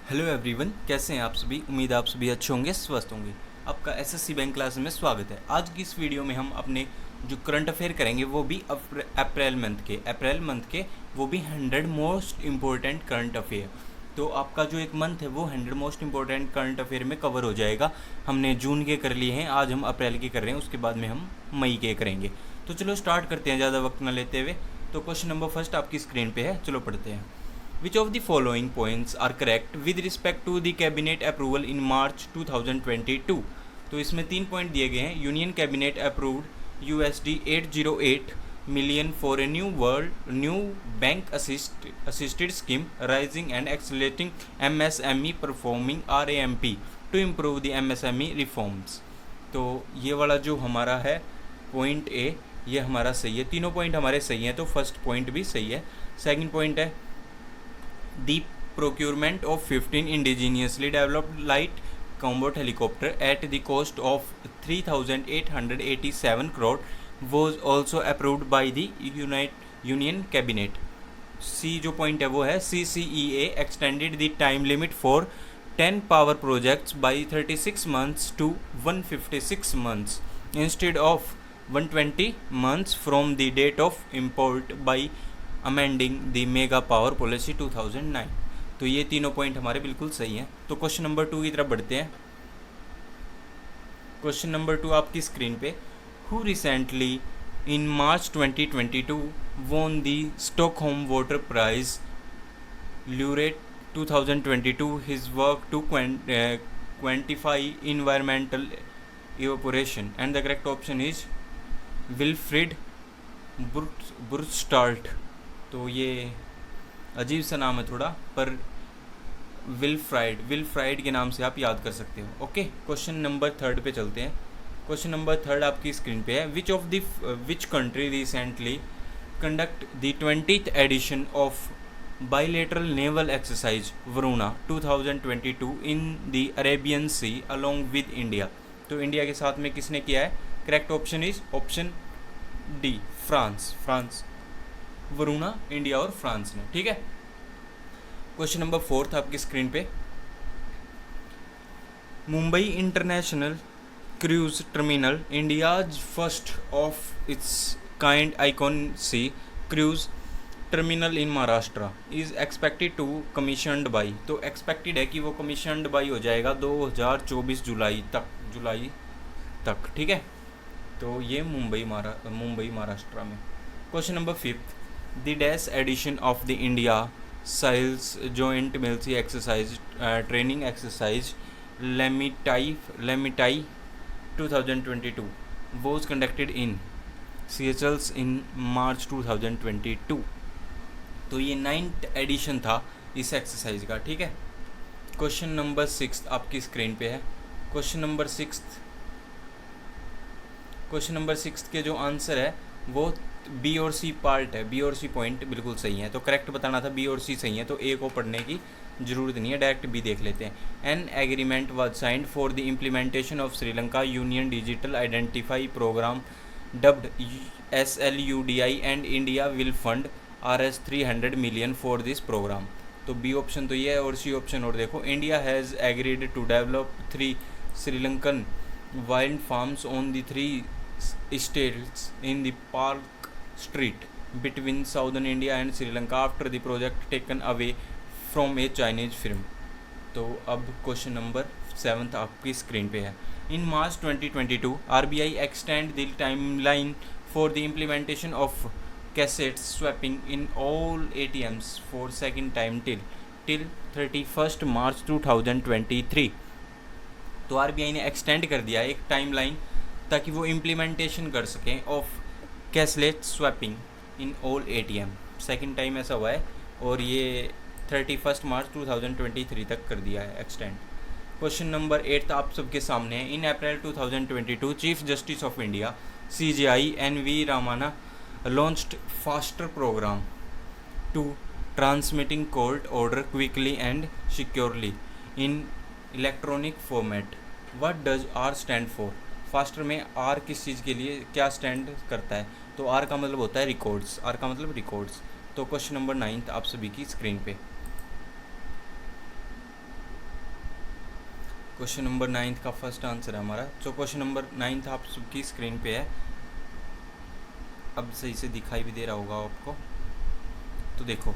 Hello everyone, कैसे हैं आप सभी। उम्मीद है आप सभी अच्छे होंगे, स्वस्थ होंगे। आपका एसएससी बैंक क्लास में स्वागत है। आज की इस वीडियो में हम अपने जो करंट अफेयर करेंगे वो भी अप्रैल मंथ के वो भी 100 मोस्ट इम्पोर्टेंट करंट अफेयर। तो आपका जो एक मंथ है वो 100 मोस्ट इम्पोर्टेंट करंट अफेयर में कवर हो जाएगा। हमने जून के कर लिए हैं, आज हम अप्रैल के कर रहे हैं, उसके बाद में हम मई के करेंगे। तो चलो स्टार्ट करते हैं ज़्यादा वक्त ना लेते हुए। तो क्वेश्चन नंबर फर्स्ट आपकी स्क्रीन पे है, चलो पढ़ते हैं। Which of the following points are correct with respect to the cabinet approval in March 2022? तो इसमें 3 पॉइंट दिए गए हैं। Union cabinet approved USD 808 million for a new bank assisted scheme rising and accelerating MSME performing RAMP to improve the MSME reforms। तो ये वाला जो हमारा है पॉइंट ए, ये हमारा सही है। तीनों पॉइंट हमारे सही हैं, तो फर्स्ट पॉइंट भी सही है। सेकंड पॉइंट है the procurement of 15 indigenously developed light combat helicopter at the cost of 3,887 crore was also approved by the Union Cabinet। सी जो पॉइंट है वो है CCEA extended the time limit for 10 power projects by 36 months to 156 months instead of 120 months from the date of import by amending the mega power policy 2009। तो ये तीनों point हमारे बिल्कुल सही हैं। तो क्वेश्चन नंबर 2 की तरफ बढ़ते हैं। क्वेश्चन नंबर 2 आपकी स्क्रीन पे, who recently in March 2022 won the Stockholm water prize laureate 2022 his work to quantify environmental evaporation and the correct option is Wilfried Brutsaert. तो ये अजीब सा नाम है थोड़ा, पर विल्फ्राइड के नाम से आप याद कर सकते हो। ओके, क्वेश्चन नंबर 3 पे चलते हैं। क्वेश्चन नंबर 3 आपकी स्क्रीन पे है। Which country recently conduct the 20th edition of bilateral naval exercise Varuna 2022 in the Arabian sea along with India. तो इंडिया के साथ में किसने किया है? Correct option is option D, France. Varuna India और फ्रांस ने, ठीक है। क्वेश्चन नंबर 4 आपकी स्क्रीन पे, Mumbai international cruise terminal India's first of its kind icon sea cruise terminal in Maharashtra is expected to commissioned by. तो एक्सपेक्टेड है कि वो कमीशनड बाई हो जाएगा 2024 जुलाई तक, ठीक है। तो ये मुंबई महाराष्ट्र में। Question number 5, the dash edition of the India Seychelles joint military exercise training exercise Lamitiye 2022 was conducted in Seychelles in March 2022। तो ये 9th एडिशन था इस एक्सरसाइज का, ठीक है। क्वेश्चन नंबर 6 आपकी स्क्रीन पे है। क्वेश्चन नंबर 6 के जो आंसर है वो बी और सी पार्ट है। बी और सी पॉइंट बिल्कुल सही है, तो करेक्ट बताना था, बी और सी सही है, तो ए को पढ़ने की ज़रूरत नहीं है, डायरेक्ट बी देख लेते हैं। An agreement was signed for the implementation of Sri Lanka union digital identify program dubbed SLUDI and India will fund Rs 300 million for this program. तो बी ऑप्शन तो ये है, और सी ऑप्शन और देखो, India has agreed to develop 3 Sri Lankan wild farms on the 3 states in the Park Strait between southern India and Sri Lanka after the project taken away from a Chinese firm। तो अब question number 7 आपकी screen पे है। इन March 2022 RBI extend the timeline for the implementation of cassette swapping in all ATMs for second time till 31st March 2023। तो RBI ने extend कर दिया एक टाइमलाइन ताकि वो इम्प्लीमेंटेशन कर सकें of cashless swapping in all ATM। Second time ऐसा हुआ है, और ये 31 मार्च 2023 तक कर दिया है एक्सटेंड। क्वेश्चन नंबर 8 आप सबके सामने है। In April 2022 chief justice of India CJI NV Ramana launched FASTER program to transmitting court order quickly and securely in electronic format. What does R stand for? FASTER में आर किस चीज़ के लिए क्या स्टैंड करता है? तो आर का मतलब होता है रिकॉर्ड्स, आर का मतलब रिकॉर्ड्स। तो क्वेश्चन नंबर 9 आप सभी की स्क्रीन पे। क्वेश्चन नंबर 9 का फर्स्ट आंसर है हमारा। तो क्वेश्चन नंबर 9 आप सबकी स्क्रीन पे है, अब सही से दिखाई भी दे रहा होगा आपको। तो देखो,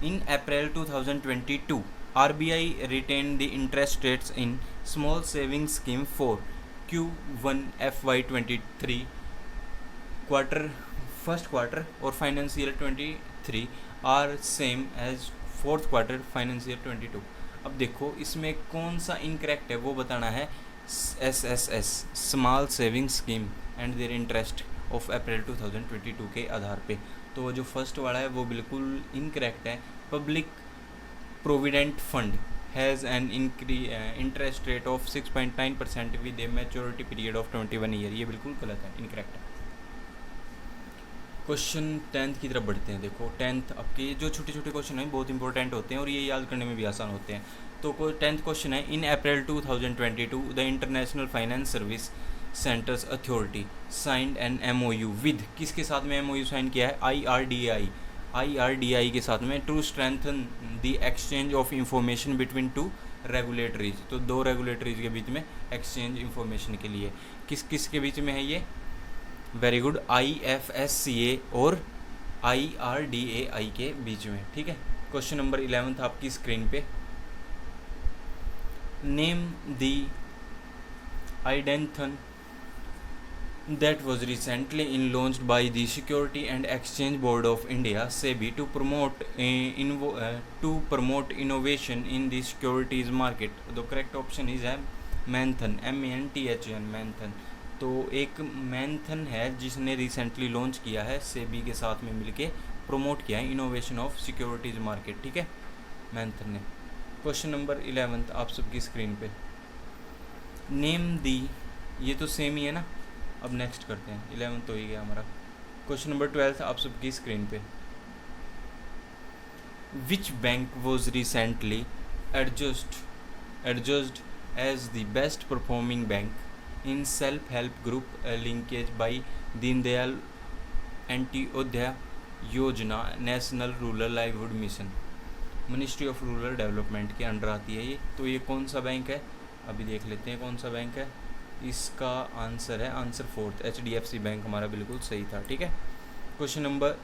in April 2022 RBI retain the interest rates in small saving scheme for Q1 FY23 quarter, first quarter और financial 23 are same as fourth quarter financial 22। अब देखो इसमें कौन सा इनकरेक्ट है वो बताना है। SSS small saving scheme and their interest of April 2022 के आधार पे। तो जो फर्स्ट वाला है वो बिल्कुल इनकरेक्ट है। Public provident fund has an interest rate of 6.9% with A maturity period of 21 year, ये बिल्कुल गलत है, इनकरेक्ट है। क्वेश्चन 10th की तरफ बढ़ते हैं। देखो 10th आपके जो छोटे छोटे क्वेश्चन हैं बहुत इंपॉर्टेंट होते हैं और ये याद करने में भी आसान होते हैं। तो 10th क्वेश्चन है, in April 2022 the international finance service centres authority signed an MOU with, किसके साथ में MOU साइन किया है? IRDI के साथ में, to strengthen the exchange of information between two regulatories. तो दो रेगुलेटरीज के बीच में एक्सचेंज इंफॉर्मेशन के लिए, किस किस के बीच में है ये? वेरी गुड, IFSCA और IRDAI के बीच में, ठीक है। क्वेश्चन नंबर 11 आपकी स्क्रीन पे, नेम द आइडेंथन that was recently launched by the Security and Exchange Board of India (SEBI) to promote innovation in the securities market. The correct option is Manthan, MANTHN, Manthan। तो एक मैंथन है जिसने recently launch किया है, सेबी के साथ में मिलके प्रमोट किया है इनोवेशन ऑफ सिक्योरिटीज़ मार्केट, ठीक है, मैंथन ने। क्वेश्चन नंबर 11 आप सबकी स्क्रीन पे, नेम दी, ये तो सेम ही है ना, अब नेक्स्ट करते हैं, 11 तो ही गया हमारा। क्वेश्चन नंबर 12 आप सबकी स्क्रीन पे, which bank was recently adjudged as the best performing bank in self help group linkage by Deendayal Antyodaya Yojana national rural livelihood mission, ministry of rural development के अंडर आती है ये। तो ये कौन सा बैंक है, अभी देख लेते हैं कौन सा बैंक है। इसका आंसर है, आंसर 4th HDFC बैंक हमारा बिल्कुल सही था, ठीक है। क्वेश्चन नंबर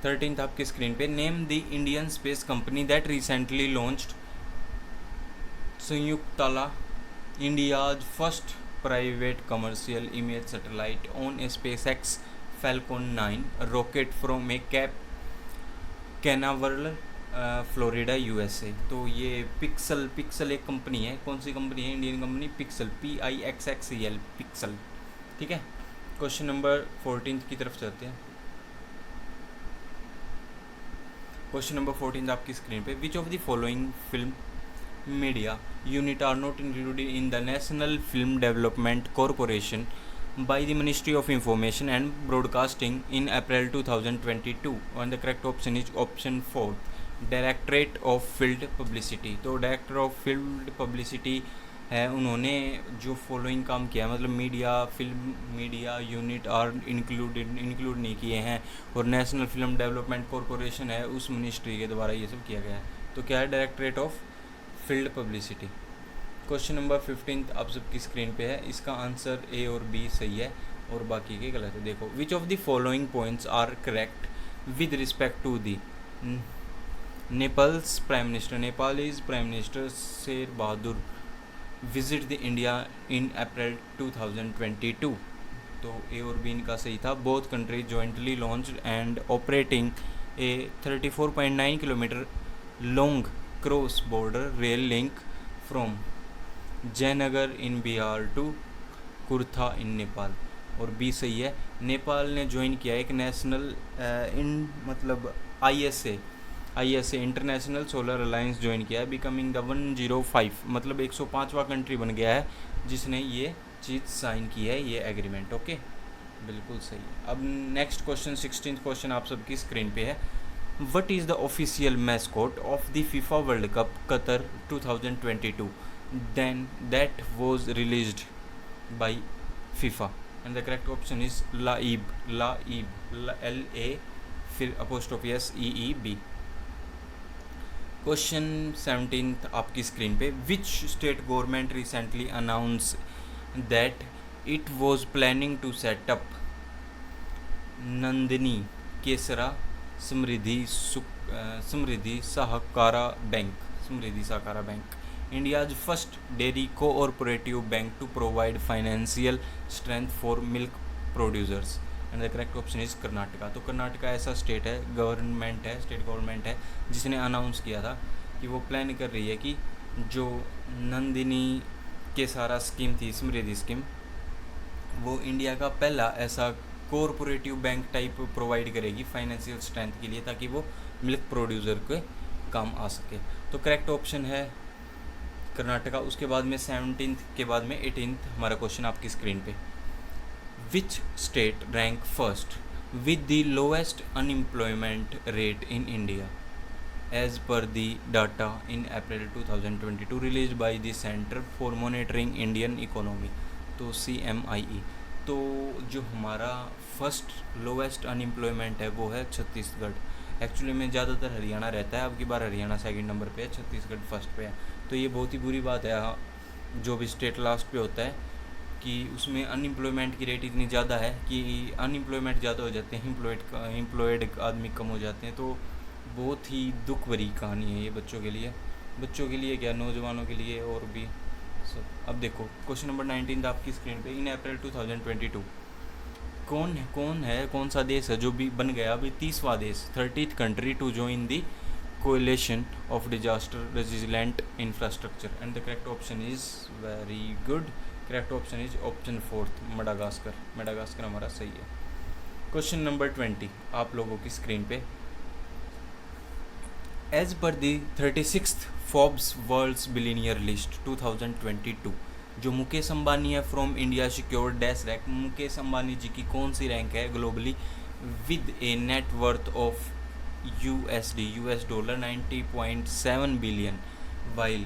13 आपकी स्क्रीन पे, name the Indian space company that recently launched संयुक्तला, India's first private commercial image satellite on a SpaceX Falcon 9 rocket from a Cape Canaveral Florida USA। तो ये पिक्सल एक कंपनी है, कौन सी कंपनी है? Indian company Pixxel, PIXXEL, Pixxel, ठीक है। क्वेश्चन नंबर 14 की तरफ चलते हैं। क्वेश्चन नंबर 14 आपकी स्क्रीन पे, which of the following film media unit are not included in the national film development corporation by the Ministry of Information and Broadcasting in April 2022, and the correct option is option 4, Directorate of Field Publicity। तो director of field publicity है, उन्होंने जो following काम किया, मतलब film media unit are include नहीं किए हैं, और नेशनल फिल्म डेवलपमेंट कॉरपोरेशन है, उस मिनिस्ट्री के द्वारा ये सब किया गया है। तो क्या है? Directorate of field publicity. Question number 15 आप सबकी स्क्रीन पे है, इसका आंसर A और B सही है और बाकी के गलत है। देखो, which of the following points are correct with respect to the Nepal's prime minister, Nepalese prime minister Sher Bahadur visit the India in April 2022। तो A और B इनका सही था। Both country jointly launched and operating a 34.9 kilometre long cross border rail link from Jaynagar in Bihar to Kurtha in Nepal, और B सही है। नेपाल ने join किया एक नेशनल मतलब ISA international solar alliance join किया है, बिकमिंग द 105 मतलब 105वां कंट्री बन गया है जिसने ये चीज़ साइन की है, ये एग्रीमेंट, ओके, बिल्कुल सही। अब नेक्स्ट क्वेश्चन 16th क्वेश्चन आप सबकी स्क्रीन पे है, what is the official mascot of the FIFA world cup Qatar 2022 then that was released by FIFA, and the correct option is LAEB, LA फिर apostrophe SEEB। Question 17 आपकी screen पे, which state government recently announce that it was planning to set up Nandini Kshira Samruddhi Sahakara bank, India's first dairy cooperative bank to provide financial strength for milk producers, and the correct option is Karnataka. तो कर्नाटका ऐसा state government है जिसने announce किया था कि वो plan कर रही है कि जो नंदिनी केसारा स्कीम थी, समृद्धि स्कीम, वो इंडिया का पहला ऐसा कोऑपरेटिव बैंक टाइप प्रोवाइड करेगी फाइनेंशियल स्ट्रेंथ के लिए, ताकि वो मिल्क प्रोड्यूसर के काम आ सके। तो करेक्ट ऑप्शन है कर्नाटका। उसके बाद में 17 के बाद में 18 हमारा क्वेश्चन आपकी स्क्रीन पे, which state rank first with the lowest unemployment rate in India as per the data in April 2022 release by the centre for monitoring Indian economy, तो CMIE। तो जो हमारा फर्स्ट लोवेस्ट अनएम्प्लॉयमेंट है वो है Chhattisgarh. Actually में ज़्यादातर हरियाणा रहता है, अब की बार हरियाणा सेकंड नंबर पे है, छत्तीसगढ़ फर्स्ट पे है। तो ये बहुत ही बुरी बात है, जो भी स्टेट लास्ट पे होता है कि उसमें अनएम्प्लॉयमेंट की रेट इतनी ज़्यादा है कि अनएम्प्लॉयमेंट ज़्यादा हो जाते हैं, एम्प्लॉयड आदमी कम हो जाते हैं। तो बहुत ही दुख भरी कहानी है ये बच्चों के लिए क्या, नौजवानों के लिए और भी सब। अब देखो क्वेश्चन नंबर 19 आपकी स्क्रीन पे, इन अप्रैल 2022 कौन सा देश है जो भी बन गया अभी 30वां देश, 30th country to join the coalition of disaster resilient infrastructure, and the correct option is very good, correct option is option 4 Madagascar हमारा सही है। क्वेश्चन नंबर 20 आप लोगों की स्क्रीन पे, as per the 36th Forbes world's billionaire list 2022, जो मुकेश अंबानी है from India secure dash rank, Mukesh Ambani ji की कौन सी रैंक है globally with a net worth of US dollar 90.7 billion, while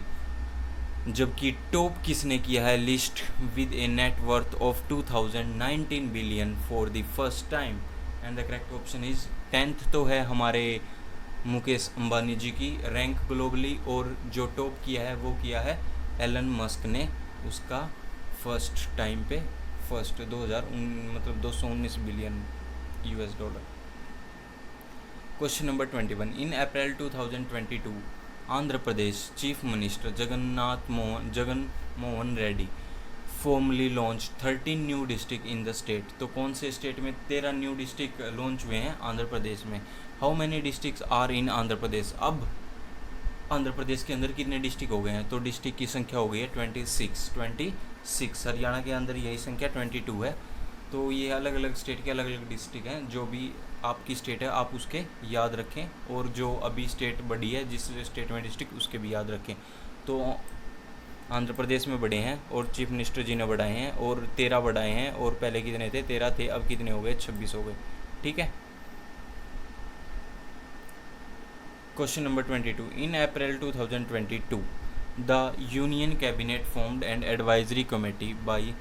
जबकि टॉप किसने किया है list with a net worth of 2019 billion for the first time, and the correct option is 10th तो है हमारे मुकेश अंबानी जी की रैंक ग्लोबली, और जो टॉप किया है वो किया है एलन मस्क ने, उसका फर्स्ट टाइम पे first 219 billion US dollar. Question number 21, in April 2022 Andhra Pradesh chief minister Jagan Mohan Reddy formally launch 13 new district in the state, तो कौन से स्टेट में 13 न्यू डिस्ट्रिक्ट लॉन्च हुए हैं आंध्र प्रदेश में। How many districts are in Andhra Pradesh, अब आंध्र प्रदेश के अंदर कितने डिस्ट्रिक्ट हो गए हैं, तो डिस्ट्रिक्ट की संख्या हो गई है 26। हरियाणा के अंदर यही संख्या 22 है। तो ये अलग अलग स्टेट के अलग अलग डिस्ट्रिक्ट हैं, जो भी आपकी स्टेट है आप उसके याद रखें, और जो अभी स्टेट बढ़ी है जिस स्टेट में डिस्ट्रिक्ट उसके भी याद रखें। तो आंध्र प्रदेश में बढ़े हैं और चीफ मिनिस्टर जी ने बढ़ाए हैं, और 13 बढ़ाए हैं, और पहले कितने थे, 13 थे, अब कितने हो गए, 26 हो गए। ठीक है। Question number 22, in April 2022 the union cabinet formed and advisory committee by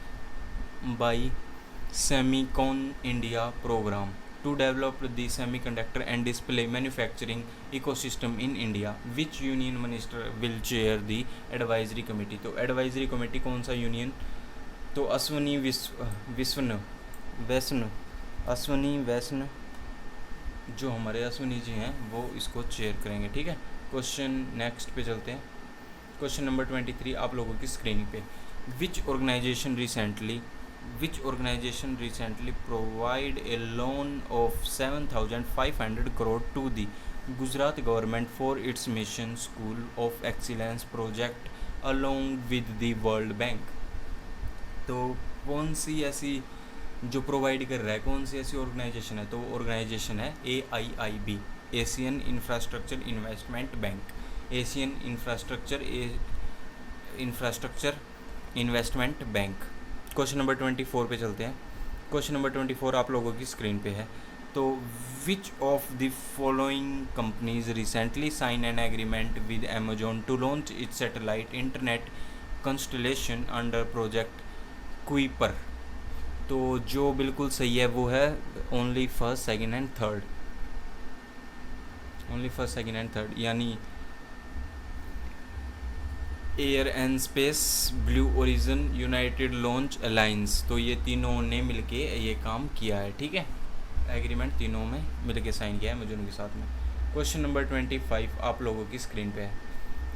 Semicon India program to develop the semiconductor and display manufacturing ecosystem in India, which union minister will chair the advisory committee. तो advisory committee कौन सा union, तो अश्वनी वैष्णव जो हमारे अश्वनी जी हैं वो इसको chair करेंगे। ठीक है। क्वेश्चन नेक्स्ट पे चलते हैं। क्वेश्चन नंबर 23 आप लोगों की स्क्रीनिंग पे, which organisation recently provide a loan of 7,500 crore to the Gujarat government for its mission school of excellence project along with the world bank. तो कौन सी ऐसी जो प्रोवाइड कर रहा है, कौन सी ऐसी ऑर्गेनाइजेशन है, तो ऑर्गेनाइजेशन है AIIB, Asian infrastructure investment bank, Asian infrastructure investment bank. Question number 24 पे चलते हैं। क्वेश्चन नंबर 24 आप लोगों की स्क्रीन पे है। तो which of the following companies recently sign an agreement with Amazon to launch its satellite internet constellation under project Kuiper. तो जो बिल्कुल सही है वो है only first second and third, यानी air and space, blue origin, united launch alliance. तो ये तीनों ने मिलके ये काम किया है, ठीक है। एग्रीमेंट तीनों में मिलके साइन किया है अमेजोन के साथ में। क्वेश्चन नंबर 25 आप लोगों की स्क्रीन पे है,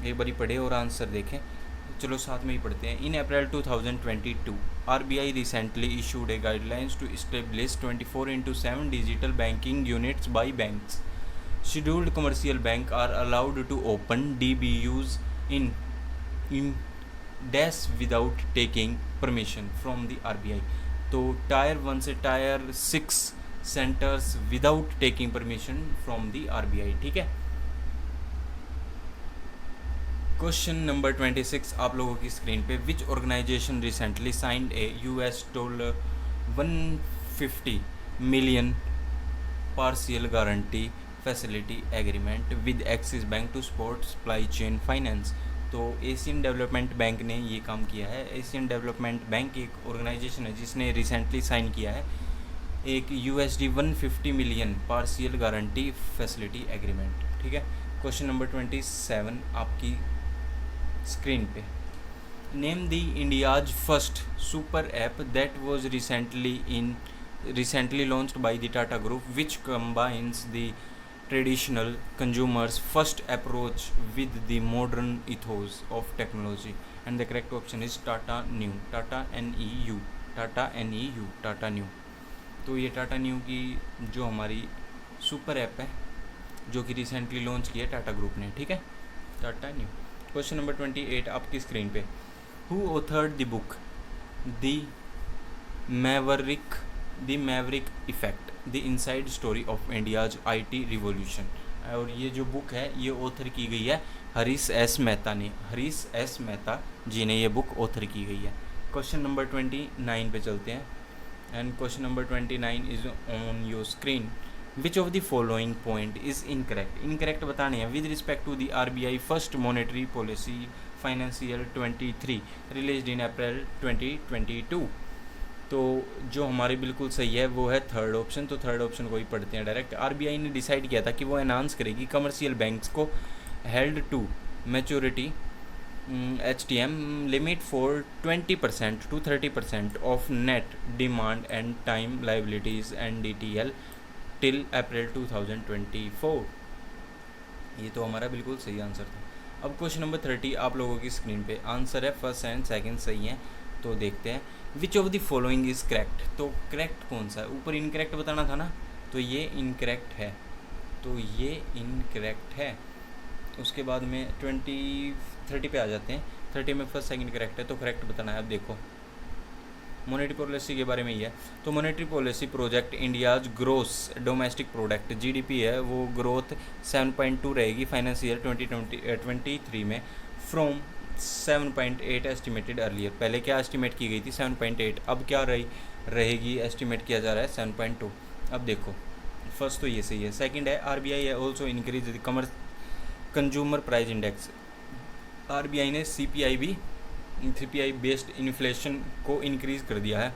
एक बारी पढ़े और आंसर देखें। चलो साथ में ही पढ़ते हैं। इन April 2022 RBI recently issued a guidelines to establish 24/7 digital banking units by banks. Scheduled commercial banks are allowed to open DBUs in dash without taking permission from the RBI. तो टायर 1 से tyre 6 centres without taking permission from the RBI, ठीक है। Question number 26 आप लोगों की screen पे, which organisation recently signed a $150 million partial guarantee facility agreement with Axis bank to support supply chain finance. तो Asian development bank ने ये काम किया है। एशियन डेवलपमेंट बैंक एक ऑर्गेनाइजेशन है जिसने रिसेंटली साइन किया है एक $150 million partial guarantee facility agreement, ठीक है। क्वेश्चन नंबर 27 आपकी स्क्रीन पे, name the India's first super app that was recently launched by the Tata Group, which combines the traditional consumer's first approach with the modern ethos of technology, and the correct option is Tata Neu, Tata NEU, Tata NEU, Tata Neu। तो ये Tata new की जो हमारी super app है जो कि recently launch की है टाटा ग्रुप ने, ठीक है, टाटा न्यू। क्वेश्चन नंबर 28 आपकी स्क्रीन पे, who authored the book the Maverick effect the inside story of India's IT revolution. और ये जो बुक है ये ऑथर की गई है हरीश एस मेहता ने, हरीश एस मेहता जी ने ये बुक ऑथर की गई है। क्वेश्चन नंबर 29 पे चलते हैं, and question number 29 is on your screen. Which of the following point is incorrect, incorrect बताने हैं with respect to the RBI first monetary policy financial 23 release in April 2022। तो जो हमारी बिल्कुल सही है वो है थर्ड ऑप्शन। तो थर्ड ऑप्शन को ही पढ़ते हैं डायरेक्ट। RBI ने डिसाइड किया था कि वो अनाउंस करेगी कमर्शियल बैंक्स को held to maturity HTM limit for 20% to 30% of net demand and time liabilities and DTL till April 2024। ये तो हमारा बिल्कुल सही आंसर था। अब क्वेश्चन नंबर 30 आप लोगों की स्क्रीन पे, आंसर है फर्स्ट एंड सेकंड सही है। तो देखते हैं, which of the following is correct. तो करेक्ट कौन सा है, ऊपर इनकरेक्ट बताना था ना, तो ये इनकरेक्ट है, तो ये इनकरेक्ट है। उसके बाद में 30 पे आ जाते हैं। 30 में फर्स्ट सेकंड करेक्ट है, तो करेक्ट बताना है। अब देखो मॉनेटरी पॉलिसी के बारे में ही है। तो monetary policy project India's gross domestic product GDP है वो ग्रोथ 7.2 रहेगी फाइनेंशियल 2023 में फ्रॉम 7.8 एस्टिमेटेड अर्लियर। पहले क्या एस्टिमेट की गई थी 7.8, अब क्या रहेगी एस्टिमेट किया जा रहा है 7.2। अब देखो फर्स्ट तो ये सही है। सेकंड है RBI है also increase the consumer price index. RBI ने CPI बेस्ड इन्फ्लेशन को इंक्रीज कर दिया है।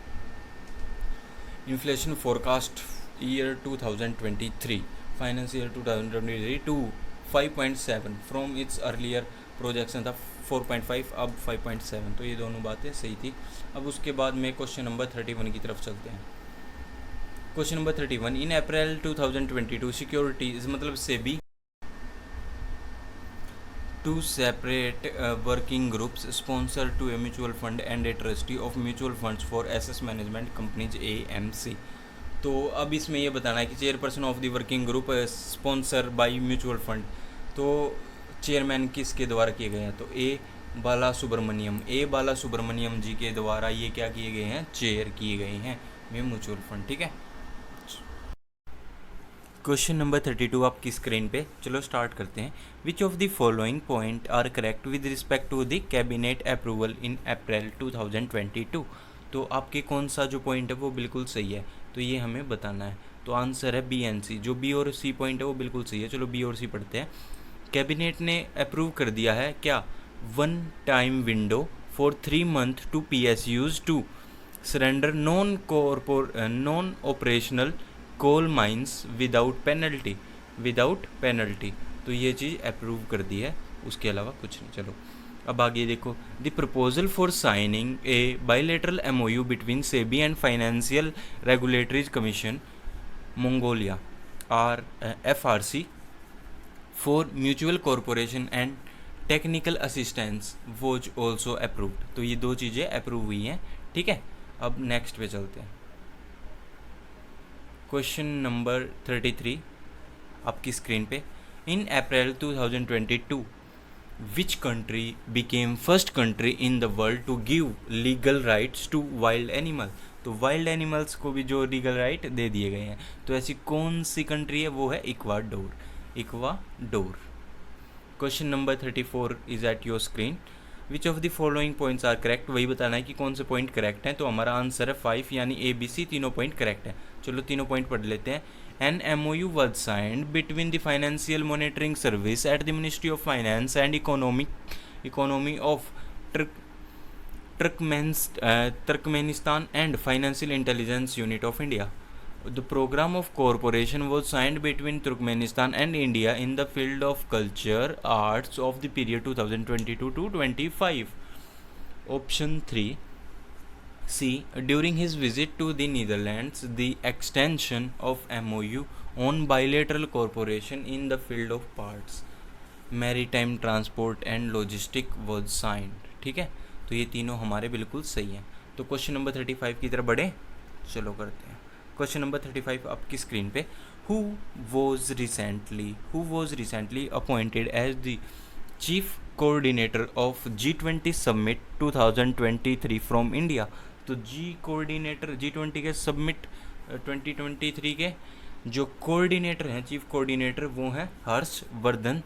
Inflation forecast year 2023 financial 2023 to 5.7 from its earlier projection था 4.5, अब 5.7। तो ये दोनों बातें सही थी। अब उसके बाद में क्वेश्चन नंबर 31 की तरफ चलते हैं। क्वेश्चन नंबर 31, इन अप्रैल 2022 सिक्योरिटीज मतलब SEBI two separate working groups sponsor to a mutual fund and a trustee of mutual funds for asset management companies AMC। तो अब इसमें ये बताना है कि chairperson of the working group sponsor by mutual fund, तो chairman किसके द्वारा किए गए हैं, तो ए बाला सुब्रमण्यम जी के द्वारा ये क्या किए गए हैं, चेयर किए गए हैं म्यूचुअल फंड, ठीक है। क्वेश्चन नंबर 32 आपकी स्क्रीन पे, चलो स्टार्ट करते हैं। Which of the following point are correct with respect to the cabinet approval in April 2022। तो आपके कौन सा जो पॉइंट है वो बिल्कुल सही है, तो ये हमें बताना है। तो आंसर है B and C, जो B और C पॉइंट है वो बिल्कुल सही है। चलो B और C पढ़ते हैं। कैबिनेट ने अप्रूव कर दिया है क्या, 1 time window for 3 month to PSUs to surrender non operational coal mines without penalty. तो ये चीज़ अप्रूव कर दी है, उसके अलावा कुछ नहीं। चलो अब आगे देखो, the proposal for signing a bilateral MOU between SEBI and financial regulatory commission Mongolia are FRC for mutual corporation and technical assistance was also approved. तो ये दो चीज़ें अप्रूव हुई हैं, ठीक है। अब नेक्स्ट पे चलते हैं। क्वेश्चन नंबर 33 आपकी स्क्रीन पे, in April 2022 which country became first country in the world to give legal rights to wild animal? तो वाइल्ड एनिमल्स को भी जो लीगल राइट दे दिए गए हैं, तो ऐसी कौन सी कंट्री है? वो है Ecuador. Ecuador. Question number 34 is at your screen, which of the following points are correct? वही बताना है कि कौन से पॉइंट करेक्ट हैं। तो हमारा आंसर है 5, यानी ABC तीनों पॉइंट करेक्ट है। चलो तीनों पॉइंट पढ़ लेते हैं। An MOU was signed between the Financial Monitoring Service at the Ministry of Finance and Economy of Turkmenistan and Financial Intelligence Unit of India. The program of cooperation was signed between Turkmenistan and India in the field of culture arts of the period 2022 to 25. Option 3. C. During his visit to the Netherlands, the extension of MOU on bilateral cooperation in the field of parts, maritime transport and logistic was signed. ठीक है, तो ये तीनों हमारे बिल्कुल सही हैं। तो क्वेश्चन नंबर 35 की तरफ बढ़े, चलो करते हैं। क्वेश्चन नंबर 35 आपकी स्क्रीन पे, who was recently appointed as the chief coordinator of G20 summit 2023 from India? तो G20 के समिट 2023 के जो कोऑर्डिनेटर हैं, चीफ कोऑर्डिनेटर, वो हैं हर्षवर्धन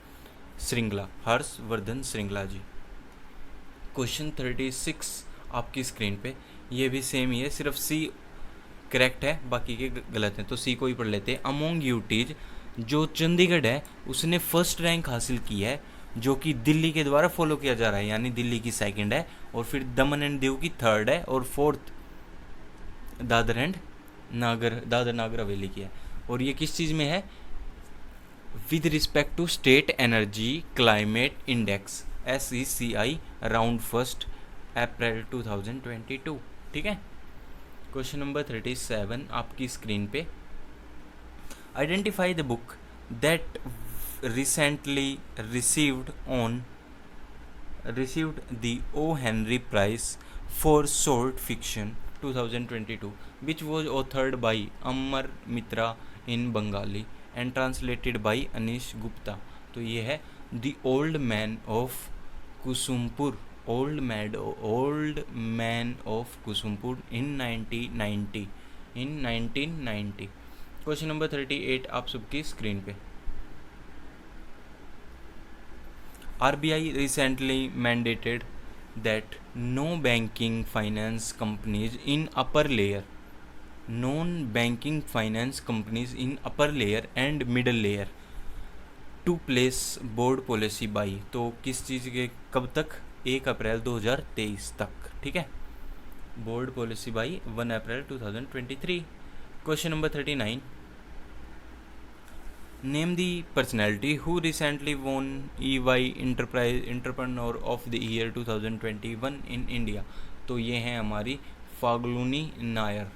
श्रृंगला जी। क्वेश्चन 36 आपकी स्क्रीन पे, ये भी सेम ही है, सिर्फ सी करेक्ट है, बाकी के गलत हैं। तो सी को ही पढ़ लेते हैं। अमोंग यूटीज जो चंडीगढ़ है उसने फर्स्ट रैंक हासिल की है, जो कि दिल्ली के द्वारा फॉलो किया जा रहा है, यानी दिल्ली की सेकंड है, और फिर दमन एंड दीव की थर्ड है, और फोर्थ दादर नागर हवेली की है। और ये किस चीज़ में है? With respect to state energy climate index SECI around 1 April 2022। ठीक है। क्वेश्चन नंबर 37 आपकी स्क्रीन पे, identify the book that recently received the O. Henry Prize for Short Fiction 2022, which was authored by Amar Mitra in Bengali and translated by Anish Gupta. तो ये है The Old Man of Kusumpur, Old Man of Kusumpur in 1990। Question number 38 आप सबकी screen पे, RBI recently mandated that non-banking finance companies in upper layer and middle layer to place board policy by, तो किस चीज़ के कब तक? 1 अप्रैल 2023 तक। ठीक है, board policy by 1 April 2023। Question number 39, name the personality who recently von EY entrepreneur of the year 2021 in India. तो ये हैं हमारी फाल्गुनी नायर,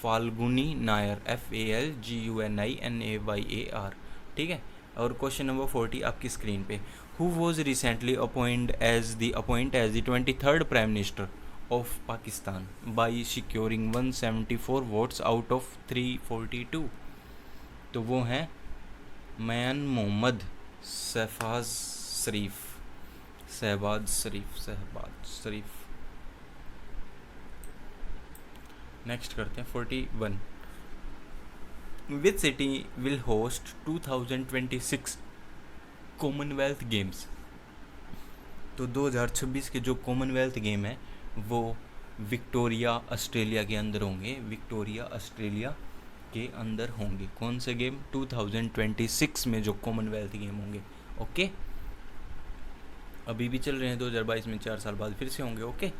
FALGUNINAYAR। ठीक है। और क्वेश्चन नंबर 40 आपकी स्क्रीन पे, who was recently appoint as the 23rd prime minister of Pakistan by securing 174 votes out of 342। तो वो हैं मैन मोहम्मद शहबाज शरीफ। नेक्स्ट करते हैं 41, which city will host 2026 Commonwealth Games. तो 2026 के जो कॉमनवेल्थ गेम है वो विक्टोरिया ऑस्ट्रेलिया के अंदर होंगे। कौन से गेम? 2026 में जो कॉमनवेल्थ गेम होंगे। ओके, अभी भी चल रहे हैं, 2022 में 4 साल बाद फिर से होंगे। Okay,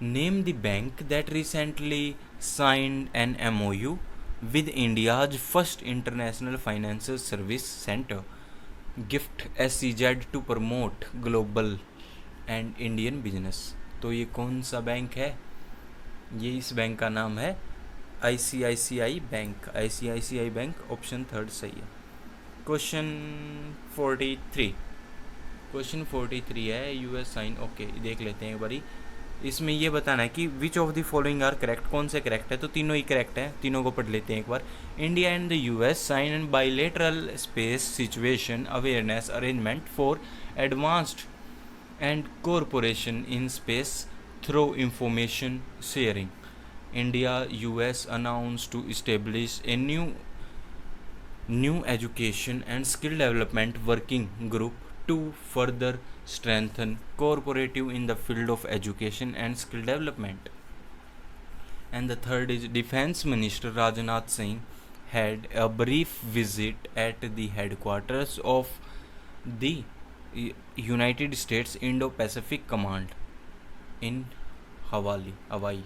name the bank that recently signed an MOU with India's first international financial service centre GIFT SEZ to promote global and Indian business. तो ये कौन सा बैंक है? ये इस बैंक का नाम है ICICI bank. ICICI bank option third सही है। क्वेश्चन 43 है US साइन। ओके, देख लेते हैं एक बारी। इसमें ये बताना है कि which of the following are correct, कौन से करेक्ट है। तो तीनों ही करेक्ट है, तीनों को पढ़ लेते हैं एक बार। India and the US sign and bilateral space situation awareness arrangement for advanced and cooperation in space through information sharing. India US announced to establish a new education and skill development working group to further strengthen cooperative in the field of education and skill development. And the third is Defense Minister Rajnath Singh had a brief visit at the headquarters of the United States Indo-Pacific Command in Hawaii।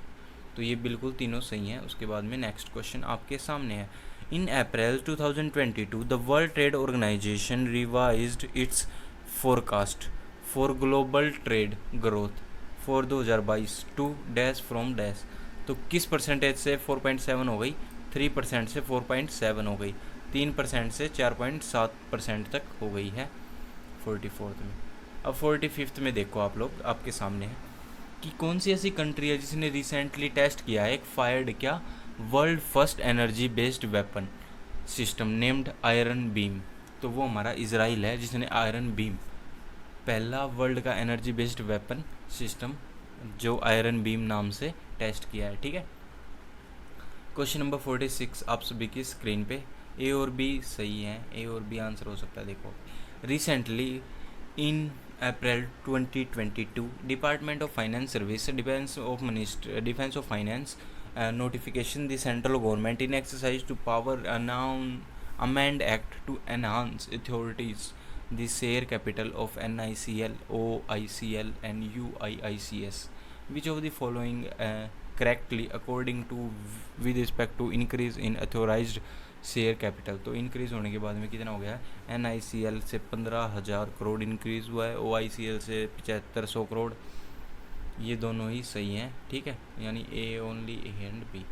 तो ये बिल्कुल तीनों सही हैं। उसके बाद में next question आपके सामने है। In April 2022 the world trade organization revised its forecast for global trade growth for 2022 to dash from dash. तो किस परसेंटेज से 4.7 हो गई? 3% से 4.7 हो गई, 3% से 4.7% तक हो गई है 44th में। अब 45th में देखो आप लोग, आपके सामने है कि कौन सी ऐसी कंट्री है जिसने रिसेंटली टेस्ट किया है एक फायर्ड क्या world first energy based weapon system named iron beam. तो वो हमारा इजराइल है जिसने आयरन बीम, पहला वर्ल्ड का एनर्जी बेस्ड वेपन सिस्टम जो आयरन बीम नाम से टेस्ट किया है। ठीक है। क्वेश्चन नंबर 46 आप सभी की स्क्रीन पे। ए और बी सही है, ए और बी आंसर हो सकता है। देखो, recently in April 2022 Department of Finance Service Defense of Finance notification the central government in exercise to power amend act to enhance authorities the share capital of NICL, OICL and UIICS. Which of the following correctly according to with respect to increase in authorized share capital? तो increase होने के बाद में कितना हो गया? NICL से 15,000 crore increase हुआ है, OICL से 7500 करोड़। ये दोनों ही सही हैं। ठीक है, यानी A only A and B,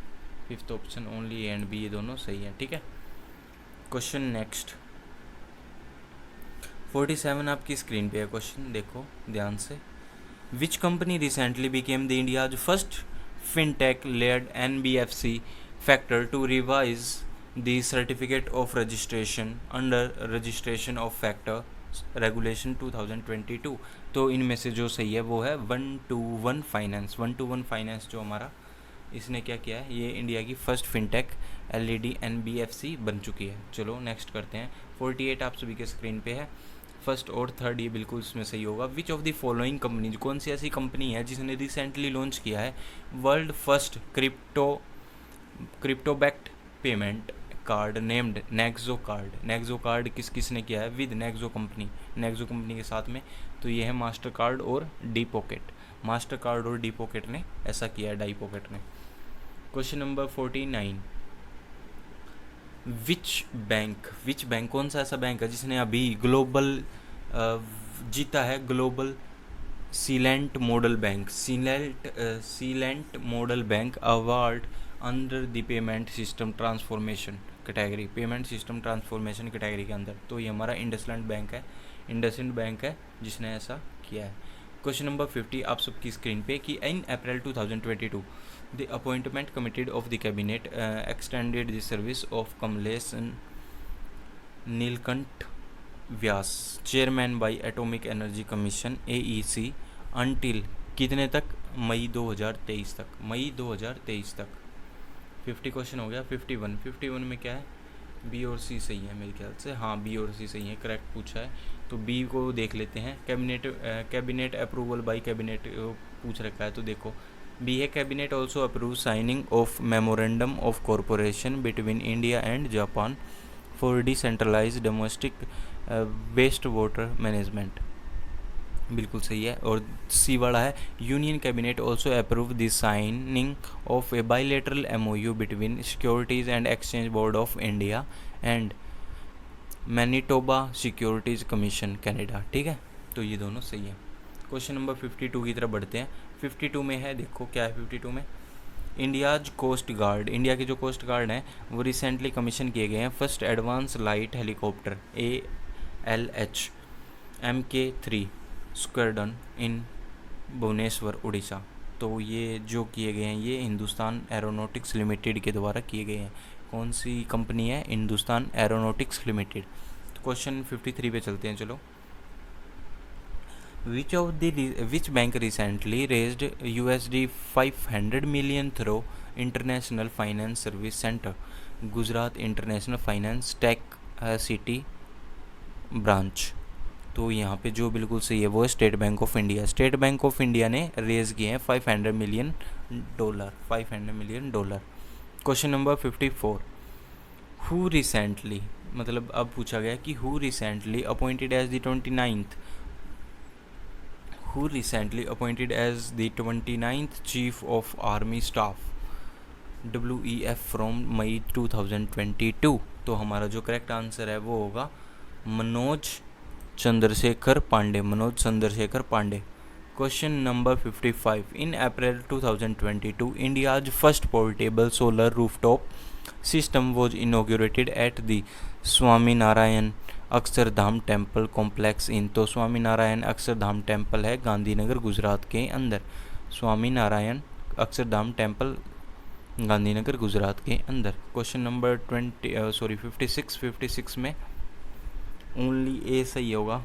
fifth option only A and B, ये दोनों सही हैं। ठीक है। क्वेश्चन नेक्स्ट 47 आपकी स्क्रीन पे है। क्वेश्चन देखो ध्यान से। Which company recently became the India's first fintech led NBFC factor to revise the certificate of registration under registration of factor regulation 2022। तो इनमें से जो सही है वो है 121 फाइनेंस। 121 फाइनेंस जो हमारा इसने क्या किया है, ये इंडिया की फर्स्ट फिनटेक LED NBFC बन चुकी है। चलो नेक्स्ट करते हैं। 48 आप सभी के स्क्रीन पे है। फर्स्ट और थर्ड ये बिल्कुल इसमें सही होगा। Which of the following companies, कौन सी ऐसी कंपनी है जिसने रिसेंटली लॉन्च किया है world first crypto backed payment card named Nexo card. Nexo card किसने किया है? विद नेक्सो कंपनी के साथ में। तो ये है मास्टर कार्ड और डी पॉकेट। मास्टर कार्ड और डी पॉकेट ने ऐसा किया है, डाई पॉकेट ने। क्वेश्चन नंबर 49 विच बैंक कौन सा ऐसा बैंक है जिसने अभी ग्लोबल जीता है global sealant model bank award under the payment system transformation category, payment system transformation category के अंदर। तो ये हमारा इंडसलैंड बैंक है जिसने ऐसा किया है। क्वेश्चन नंबर 50 आप सबकी स्क्रीन पे कि इन April 2022 the appointment committee of the cabinet extended the service of Kamlesh Neelkanth Vyas chairman bye atomic energy commission AEC until कितने तक? मई 2023 तक। मई 2023 तक। 50 क्वेश्चन हो गया। 51 में क्या है? बी और सी सही है मेरे ख्याल से। हाँ, बी और सी सही है, करेक्ट पूछा है। तो बी को देख लेते हैं। कैबिनेट अप्रूवल बाय कैबिनेट पूछ रखा है, तो देखो बी है cabinet also approve signing of memorandum of corporation between India and Japan for decentralised domestic waste water management, बिल्कुल सही है। और सी वाला है union cabinet also approve the signing of a bilateral MOU between securities and exchange board of India and Manitoba securities commission Canada. ठीक है, तो ये दोनों सही है। क्वेश्चन नंबर 52 की तरफ बढ़ते हैं। 52 में है, देखो क्या है 52 में, इंडियाज कोस्ट गार्ड, इंडिया के जो कोस्ट गार्ड हैं वो रिसेंटली कमीशन किए गए हैं first advance light helicopter ALH MK3 squadron in Bhubaneswar Orissa. तो ये जो किए गए हैं ये हिंदुस्तान एरोनॉटिक्स लिमिटेड के द्वारा किए गए हैं। कौन सी कंपनी है? Hindustan Aeronautics limited. तो क्वेश्चन 53 पे चलते हैं, चलो। Which bank recently raised USD 500 million through International Finance Service Center, Gujarat international finance tech city branch. तो यहाँ पे जो बिल्कुल सही है वो है state bank of India. State bank of India ने रेज किए हैं $500 million, $500 million. Question number 54, who recently, मतलब अब पूछा गया कि who recently appointed as the 29th who recently appointed as the 29th Chief of Army Staff WEF from May 2022। तो हमारा जो करेक्ट आंसर है वो होगा Manoj Chandrashekhar Pande. Question number 55, in April 2022 India's first portable solar rooftop system was inaugurated at the Swaminarayan Akshardham temple complex in. तो Swaminarayan Akshardham temple है गांधीनगर गुजरात के अंदर। स्वामीनारायण अक्षरधाम टेम्पल गांधीनगर गुजरात के अंदर। क्वेश्चन नंबर 56 में ओनली ए सही होगा।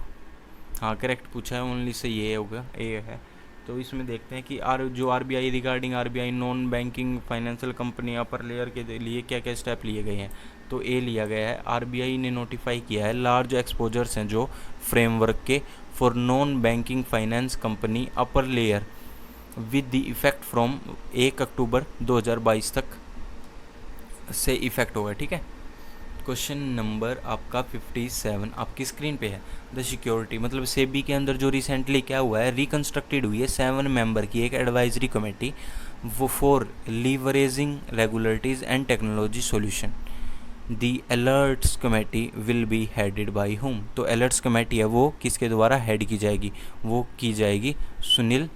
हाँ करेक्ट पूछा है, ओनली सही ए होगा, ए है। तो इसमें देखते हैं कि RBI regarding RBI non banking financial company upper layer के लिए क्या क्या स्टेप लिए गए हैं। तो ए लिया गया है, RBI ने नोटिफाई किया है लार्ज एक्सपोजर्स हैं जो फ्रेमवर्क के for non banking finance company upper layer with the effect from 1 अक्टूबर 2022 तक से इफेक्ट होगा, ठीक है। क्वेश्चन नंबर आपका 57 आपकी स्क्रीन पे है। द सिक्योरिटी, मतलब सेबी के अंदर जो रिसेंटली क्या हुआ है, रिकंस्ट्रक्टेड हुई है 7 मेंबर की एक एडवाइजरी कमेटी वो for leveraging regulatories and technology solution. The alerts committee will be headed by home. तो अलर्ट्स कमेटी है वो किसके द्वारा हेड की जाएगी? वो की जाएगी सुनील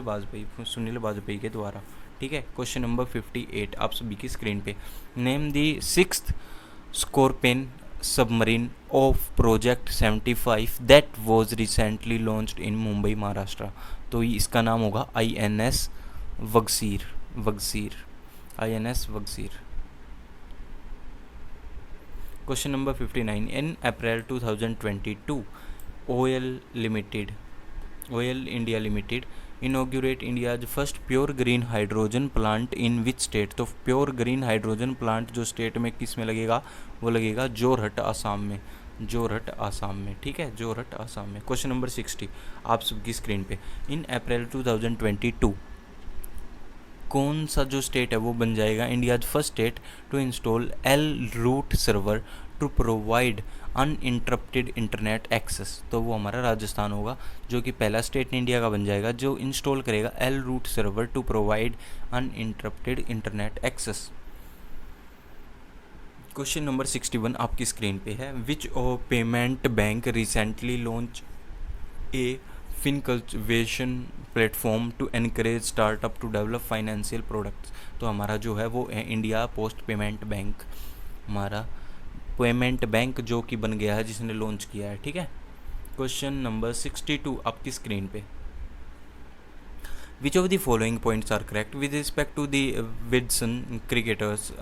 वाजपेयी के द्वारा, ठीक है। क्वेश्चन नंबर 58 आप सभी की स्क्रीन पे, name the 6th Scorpene submarine of project 75 that was recently launched in Mumbai Maharashtra. तो इसका नाम होगा INS Vagsheer. INS Vagsheer. Question number 59, in April 2022 OIL India limited inaugurate India's first pure green hydrogen plant in which state. तो pure green hydrogen plant जो state में किस में लगेगा, वो लगेगा जोरहट आसाम में, ठीक है, जोरहट आसाम में। क्वेश्चन नंबर 60 आप सबकी स्क्रीन पे, इन अप्रैल 2022 कौन सा जो स्टेट है वो बन जाएगा India's first state to install L root server to provide uninterrupted internet access. तो वो हमारा राजस्थान होगा जो कि पहला स्टेट इंडिया का बन जाएगा जो इंस्टॉल करेगा L root server to provide uninterrupted internet access. Question number 61 आपकी स्क्रीन पे है, which payment bank recently launch a fincultivation platform to encourage startup to develop financial products. तो हमारा जो है वो है इंडिया पोस्ट पेमेंट बैंक, हमारा पेमेंट बैंक जो कि बन गया है जिसने लॉन्च किया है, ठीक है। क्वेश्चन नंबर 62 आपकी स्क्रीन पे, which of the following points are correct with respect to the विड्सन cricketers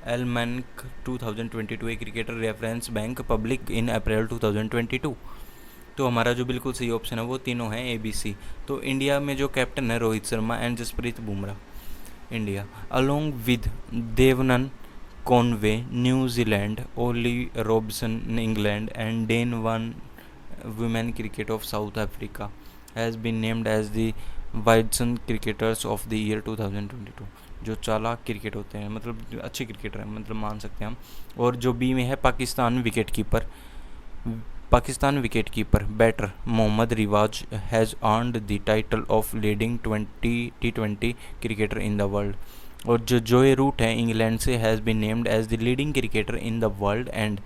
almanack 2022 a cricketer reference bank public in April 2022। तो हमारा जो बिल्कुल सही ऑप्शन है वो तीनों हैं ABC। तो इंडिया में जो कैप्टन है Rohit Sharma and Jasprit Bumrah, India, along with Devon Conway New Zealand, Ollie Robinson England and Dane van women cricket of South Africa has been named as the वाइडसन क्रिकेटर्स ऑफ द ईयर 2022। जो चालाक क्रिकेट होते हैं, मतलब अच्छे क्रिकेटर हैं, मतलब मान सकते हैं हम। और जो B में है Pakistan wicket keeper batter Mohammad Rizwan has earned the title of leading T20 cricketer in the world. और जो जोए रूट है इंग्लैंड से has been named as the leading cricketer in the world and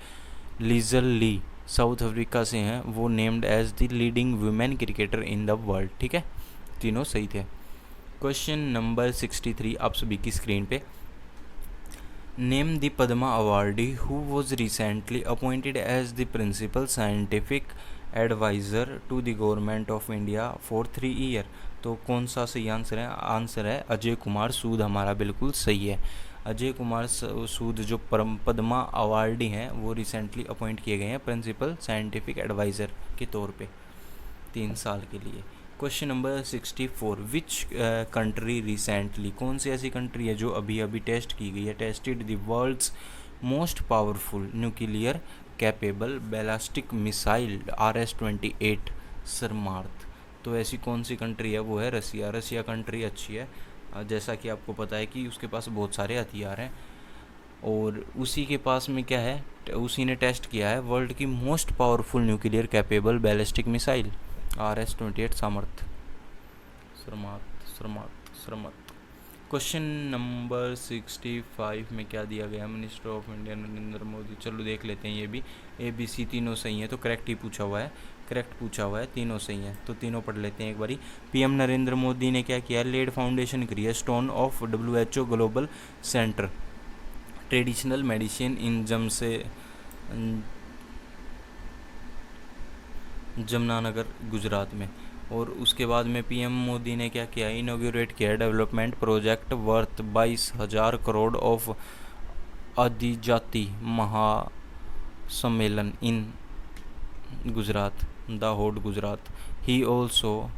Lizelle Lee South Africa से हैं, वो named as the leading women cricketer in the world. ठीक है, तीनों सही थे। क्वेश्चन नंबर 63 आप सभी की स्क्रीन पे। Name the Padma awardee who was recently appointed as the principal scientific adviser to the government of India for 3 year. तो कौन सा सही आंसर है? आंसर है अजय कुमार सूद, हमारा बिल्कुल सही है। अजय कुमार सूद जो पद्मा अवार्डी हैं वो रिसेंटली अपॉइंट किए गए हैं प्रिंसिपल साइंटिफिक एडवाइज़र के तौर पे 3 साल के लिए। क्वेश्चन नंबर 64 विच कंट्री रिसेंटली, कौन सी ऐसी कंट्री है जो अभी अभी टेस्ट की गई है, tested the world's most powerful nuclear capable ballistic missile RS-28 Sarmat. तो ऐसी कौन सी कंट्री है? वो है रसिया। रसिया कंट्री अच्छी है, जैसा कि आपको पता है कि उसके पास बहुत सारे हथियार हैं और उसी के पास में क्या है, उसी ने टेस्ट किया है वर्ल्ड की most powerful nuclear capable ballistic missile RS-28 सामर्थ सरमार्थ सरमार्थ सरमार्थ। क्वेश्चन नंबर 65 में क्या दिया गया? Minister of India Narendra Modi. चलो देख लेते हैं, ये भी ABC तीनों सही हैं, तो करेक्ट ही पूछा हुआ है, करेक्ट पूछा हुआ है, तीनों सही हैं, तो तीनों पढ़ लेते हैं एक बारी। PM नरेंद्र मोदी ने क्या किया? लेड फाउंडेशन करी है stone of WHO global centre traditional medicine in Jamnanagar Gujarat में। और उसके बाद में PM मोदी ने क्या किया? इनॉग्रेट किया development project worth 22,000 crore of Adijati Mahasammelan in Gujarat, Dahod Gujarat. He also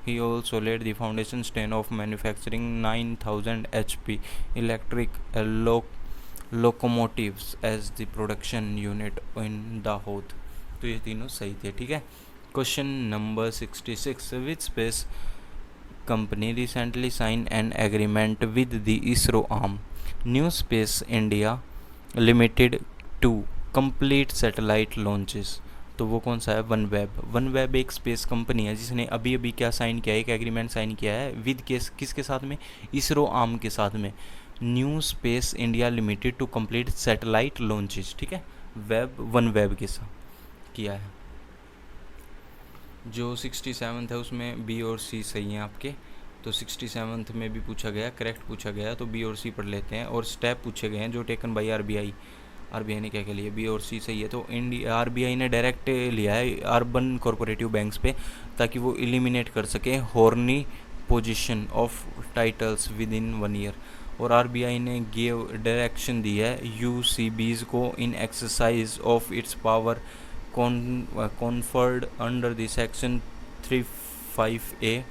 laid the foundation stone of manufacturing 9,000 HP electric locomotives as the production unit in Dahod. तो ये तीनों सही थे। ठीक है, question number 66 which space company recently sign an agreement with the ISRO arm new space India limited to complete satellite launches. तो वो कौन सा है? वन वेब एक स्पेस कंपनी है जिसने अभी अभी क्या साइन किया है? एक एग्रीमेंट साइन किया है विद किसके साथ में? इसरो आर्म के साथ में। New space India limited to complete satellite launches. ठीक है, वन वेब के साथ किया है। जो 67 है उसमें B और C सही हैं आपके, तो 67 में भी पूछा गया, करेक्ट पूछा गया, तो B और C पढ़ लेते हैं। और स्टेप पूछे गए हैं जो टेकन बाय RBI ने क्या क्या लिया? B और C सही है। तो RBI ने डायरेक्ट लिया है अर्बन कॉरपोरेटिव बैंक्स पे, ताकि वो एलिमिनेट कर सके हॉर्नी position of titles within 1 year. और RBI ने गिव डायरेक्शन दी है UCBs को in exercise of its power conferred under the section 35A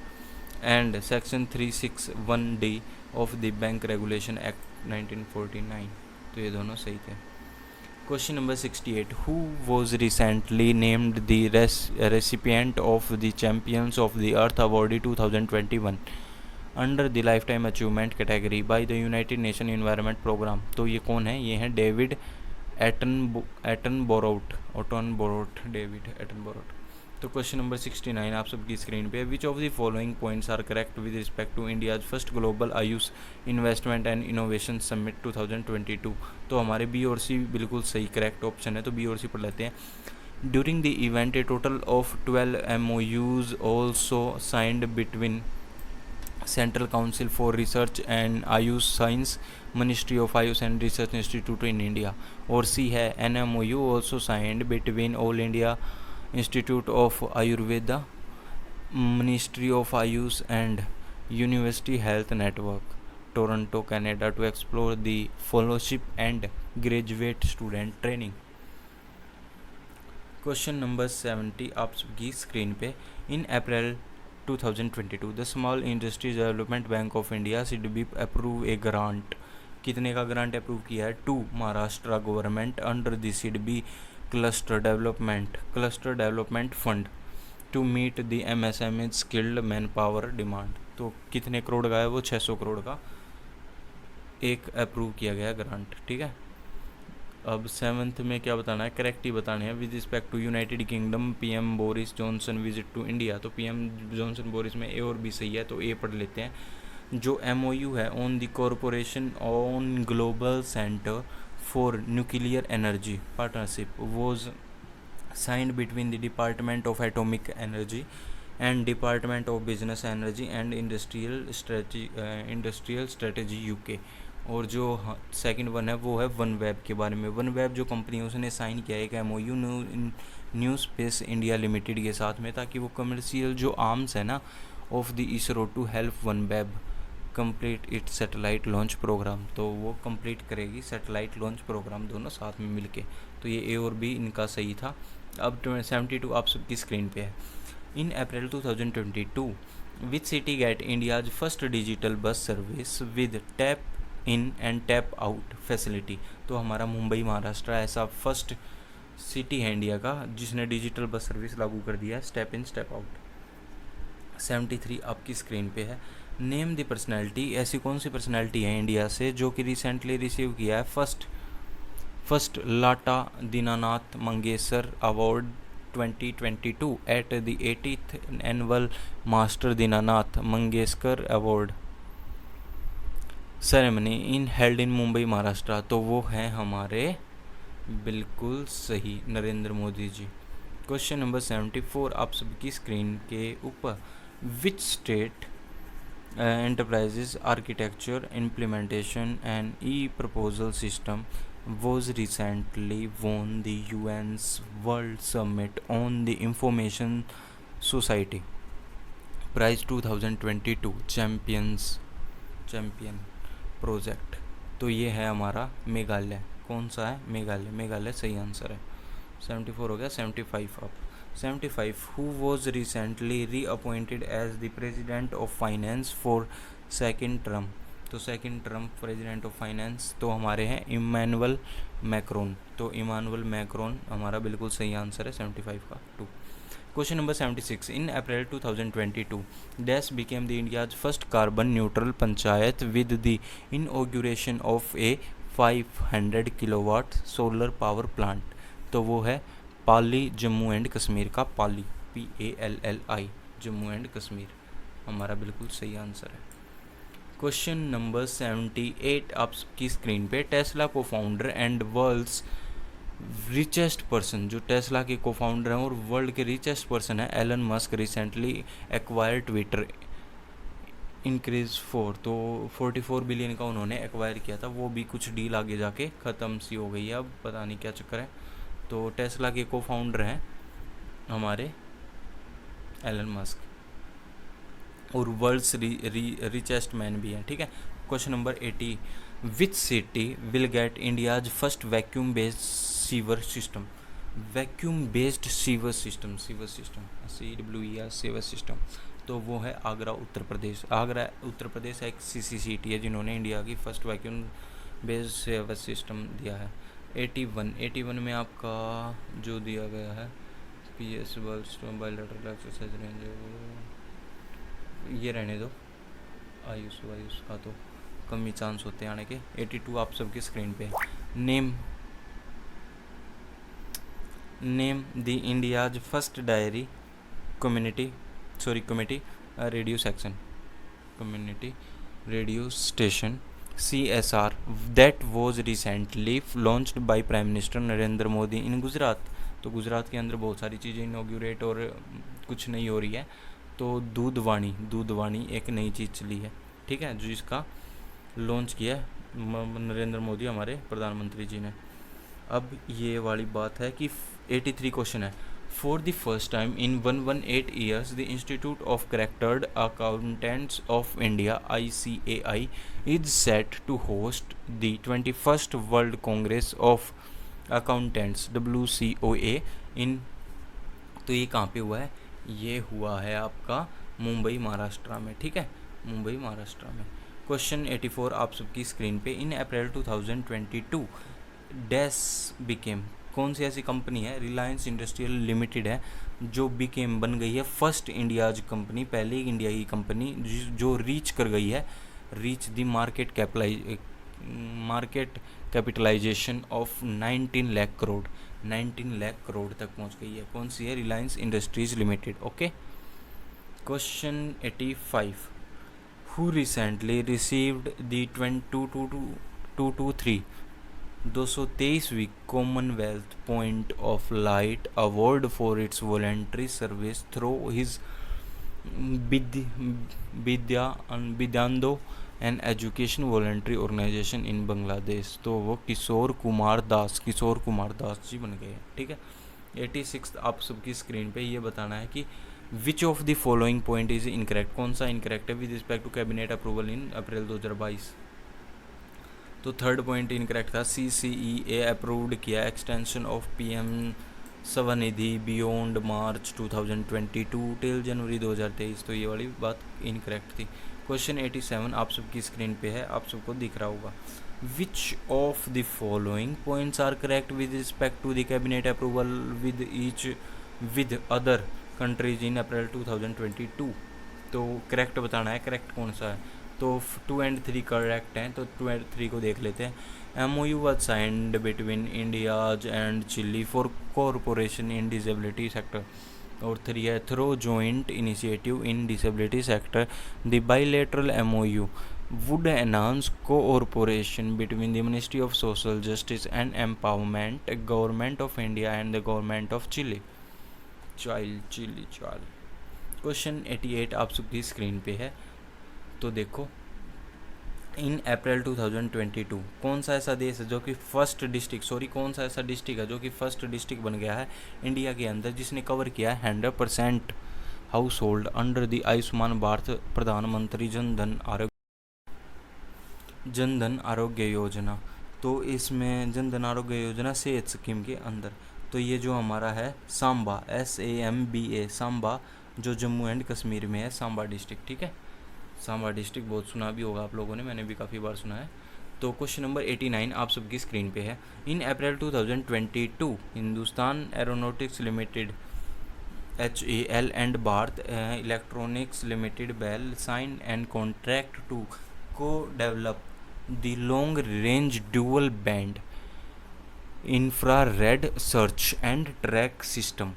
and section 361D of the Bank Regulation Act 1949। तो ये दोनों सही थे। Question number 68 who was recently named the recipient of the Champions of the Earth Award 2021 under the lifetime achievement category by the United Nation environment programme. तो ये कौन है? ये हैं डेविड एटनबोरोट डेविड एटनबोरोट। तो क्वेश्चन नंबर 69 आप सबकी screen पे। Which of the following points are correct with respect to India's first global AYUSH investment and innovation summit 2022। तो हमारे B और C बिल्कुल सही करेक्ट ऑप्शन है, तो B और C पढ़ लेते हैं। During the event A total of 12 MOUs also signed between Central Council for Research and Ayush Science, Ministry of Ayush and Research Institute in India। और C है an MOU also signed between All India Institute of Ayurveda, Ministry of Ayush and University Health Network, Toronto, Canada to explore the fellowship and graduate student training। Question number 70 आप सबकी screen पे। In April 2022 the small industries development bank of India SIDBI approve a grant. कितने का grant approve किया है? To Maharashtra government under the SIDBI cluster development fund to meet the MSME skilled manpower demand. तो कितने करोड़ का है वो? 600 करोड़ का एक अप्रूव किया गया ग्रांट। ठीक है, अब 7th में क्या बताना है? करेक्ट ही बताने हैं। With respect to United Kingdom PM Boris Johnson visit to India. तो PM जॉनसन बोरिस में A और B सही है, तो A पढ़ लेते हैं। जो MOU है on the corporation on global centre for nuclear energy partnership was signed between the Department of Atomic Energy and Department of Business Energy and Industrial Strategy UK। और जो सेकंड वन है वो है वन वेब के बारे में। One web जो company है उसने साइन किया है एक MOU new space India limited के साथ में, ताकि वो कमर्शियल जो आर्म्स है ना of the ISRO to help OneWeb complete it satellite launch program, तो वो कंप्लीट करेगी सैटेलाइट लॉन्च प्रोग्राम दोनों साथ में मिलके। तो ये ए और बी इनका सही था। अब 72 आप सबकी स्क्रीन पे है। In April 2022 which city get India's first digital bus service with tap in and tap out facility. तो हमारा मुंबई महाराष्ट्र ऐसा फर्स्ट सिटी है इंडिया का जिसने डिजिटल बस सर्विस लागू कर दिया है, स्टेप इन स्टेप आउट। 73 आपकी स्क्रीन पे है। नेम द पर्सनैलिटी, ऐसी कौन सी पर्सनैलिटी है इंडिया से जो कि रिसेंटली रिसीव किया है first Lata Dinanath Mangeshkar award 2022 at the 80th annual master Dinanath Mangeshkar award ceremony in held in Mumbai Maharashtra. तो वो हैं हमारे बिल्कुल सही नरेंद्र मोदी जी। क्वेश्चन नंबर 74 आप सबकी स्क्रीन के ऊपर। Which state enterprises architecture implementation and e-proposal system was recently won the UN's World Summit on the Information Society Prize 2022 champion project. तो ये है हमारा मेघालय। कौन सा है? मेघालय सही आंसर है। 74 हो गया। 75 अब 75 who was recently reappointed as the president of finance for second term। तो second term president of finance तो हमारे हैं इमानुअल मैक्रोन। तो इमानुअल मैक्रोन हमारा बिल्कुल सही आंसर है 75 का 2। Question number 76 in April 2022 dash became the India's first carbon neutral panchayat with the inauguration of a 500 kilowatt solar power plant. तो वो है पाली, जम्मू एंड कश्मीर का पाली, PALLI, जम्मू एंड कश्मीर हमारा बिल्कुल सही आंसर है। क्वेश्चन नंबर 78 आपकी स्क्रीन पे। Tesla co founder and world's richest person, जो टेस्ला के को फाउंडर हैं और वर्ल्ड के रिचेस्ट पर्सन है Elon Musk, recently acquire Twitter increase 4। तो 44 बिलियन का उन्होंने एक्वायर किया था, वो भी कुछ डील आगे जाके ख़त्म सी हो गई है, अब पता नहीं क्या चक्कर है। तो टेस्ला के को फाउंडर हैं हमारे एलन मस्क और वर्ल्ड्स रिचेस्ट मैन भी हैं, ठीक है। Question number 80 which city will get India's first vacuum based sewer system. Vacuum based sewer system CWER sewer system, तो वो है आगरा उत्तर प्रदेश। आगरा उत्तर प्रदेश एक CCCT है जिन्होंने इंडिया की first vacuum based sewer system दिया है। 81 में आपका जो दिया गया है PS बायोलैटरल एक्सरसाइज रेंज, ये रहने दो, आयुष का तो कम ही चांस होते हैं आने के। 82 आप सबकी स्क्रीन पे। Name the India's first dairy community radio section community radio station CSR that was recently launched by prime minister Narendra Modi in Gujarat. तो गुजरात के अंदर बहुत सारी चीज़ें इनॉग्यूरेट और कुछ नई हो रही है। तो दूधवाणी एक नई चीज़ चली है, ठीक है, जो इसका लॉन्च किया नरेंद्र मोदी हमारे प्रधानमंत्री जी ने। अब ये वाली बात है कि 83 क्वेश्चन है। For the first time in 118 years the institute of chartered accountants of India ICAI is set to host the 21st world congress of accountants WCOA in. तो ये कहाँ पे हुआ है? ये हुआ है आपका मुंबई महाराष्ट्र में, ठीक है, मुंबई महाराष्ट्र में। क्वेश्चन 84 आप सबकी स्क्रीन पे। इन अप्रैल 2022 डैश बिकेम, कौन सी ऐसी कंपनी है, रिलायंस इंडस्ट्रियल लिमिटेड है जो बिकेम बन गई है फर्स्ट इंडियाज कंपनी, पहले इंडिया की कंपनी जो रीच कर गई है the market capitalization of 19 lakh crore तक पहुंच गई है। कौन सी है? Reliance Industries Limited, okay. Question 85 who recently received the 223 223वीं Commonwealth point of light award for its voluntary service through his Bidyanondo an education voluntary organization in Bangladesh. तो वो किशोर कुमार दास जी बन गए। ठीक है। 86 आप सबकी स्क्रीन पे ये बताना है कि which of the following point is incorrect, कौन सा इनकरेक्ट है with respect to cabinet approval in April 2022। तो थर्ड पॉइंट इनकरेक्ट था, CCEA अप्रूव्ड किया extension of PM SVANidhi beyond March 2022 till January 2023। तो ये वाली बात इनकरेक्ट थी। क्वेश्चन 87 आप सबकी स्क्रीन पे है, आप सबको दिख रहा होगा। Which of the following points are correct with respect to the cabinet approval with other countries in April 2022। तो करेक्ट बताना है, करेक्ट कौन सा है। तो 2 और 3 करेक्ट हैं, तो 2 और 3 को देख लेते हैं। MOU was signed between India and Chile for cooperation in disability sector। और 3 है, through joint initiative in disability sector the bilateral MOU would enhance cooperation between the Ministry of Social Justice and Empowerment, Government of India and the Government of Chile। Chile. Question 88 आप सबकी screen पे है, तो देखो। In April 2022 कौन सा ऐसा देश है जो कि कौन सा ऐसा डिस्ट्रिक्ट है जो कि फर्स्ट डिस्ट्रिक्ट बन गया है इंडिया के अंदर जिसने कवर किया है 100% house hold under the Ayushman Bharat प्रधानमंत्री जन धन आरोग्य योजना। तो इसमें जन धन आरोग्य योजना सेहत स्कीम के अंदर, तो ये जो हमारा है सांबा, SAMBA सांबा, जो जम्मू एंड कश्मीर में है, सांबा डिस्ट्रिक्ट। ठीक है, सांबा डिस्ट्रिक्ट बहुत सुना भी होगा आप लोगों ने, मैंने भी काफ़ी बार सुना है। तो क्वेश्चन नंबर 89 आप सबकी स्क्रीन पे है। In April 2022 Hindustan Aeronautics Limited HAL एंड Bharat Electronics Limited BEL sign and contract to co develop the long range dual band infrared search and track system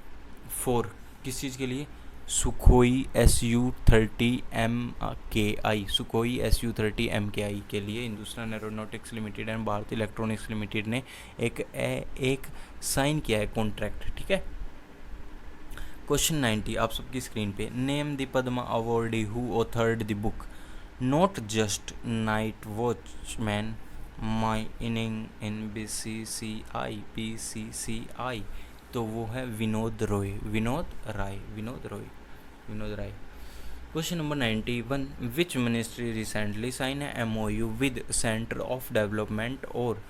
for किस चीज़ के लिए, Sukhoi SU-30 MKI, Sukhoi SU-30 MKI के लिए Hindustan Aeronautics limited and Bharat Electronics limited ने एक sign किया है कॉन्ट्रैक्ट। ठीक है। क्वेश्चन 90 आप सबकी स्क्रीन पे, name the Padma awardee who authored the book not just night watchman my inning in BCCI। तो वो है Vinod Rai. Question number 91 which ministry recently sign a MOU with centre of development और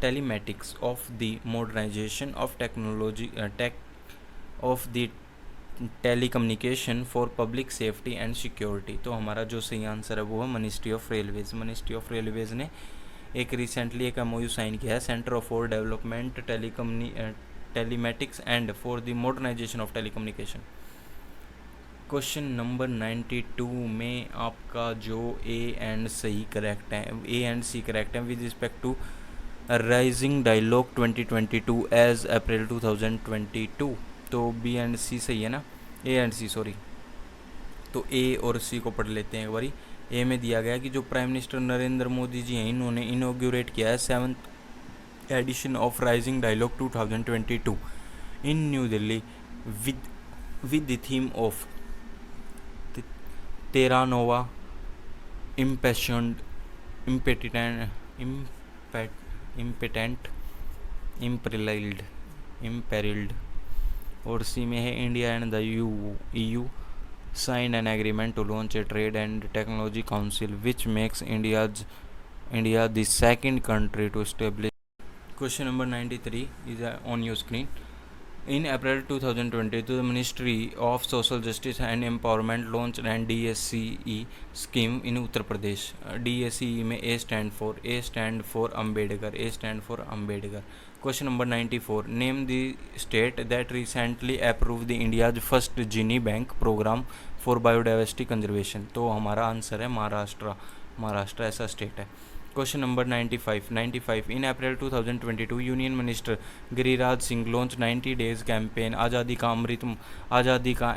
telematics of the modernization of technology of the telecommunication for public safety and security. तो हमारा जो सही answer है वो है मिनिस्ट्री ऑफ रेलवेज़ ने एक रिसेंटली एक MOU साइन किया है centre of for development telematics and for the modernization of telecommunication. Question number 92 में आपका जो A एंड C करेक्ट है with respect to rising dialogue 2022 as April 2022। तो B एंड C सही है ना, A एंड C सॉरी। तो A और C को पढ़ लेते हैं एक बारी। A में दिया गया कि जो प्राइम मिनिस्टर नरेंद्र मोदी जी हैं इन्होंने इनॉग्रेट किया है 7th edition of rising dialogue 2022 in New Delhi with the theme of terra nova imperilled. और सी में है India and the EU signed an agreement to launch a trade and technology council which makes India the second country to establish. Question number 93 is on your screen. In April 2022, the Ministry of Social Justice and Empowerment launched an DSCE scheme in Uttar Pradesh. DSCE में A stand for Ambedkar. Question number 94. Name the state that recently approved the India's first Gini Bank program for biodiversity conservation. तो हमारा answer है महाराष्ट्र ऐसा state है। Question number 95. In April 2022, Union Minister Giriraj Singh launched 90 days campaign आज़ादी का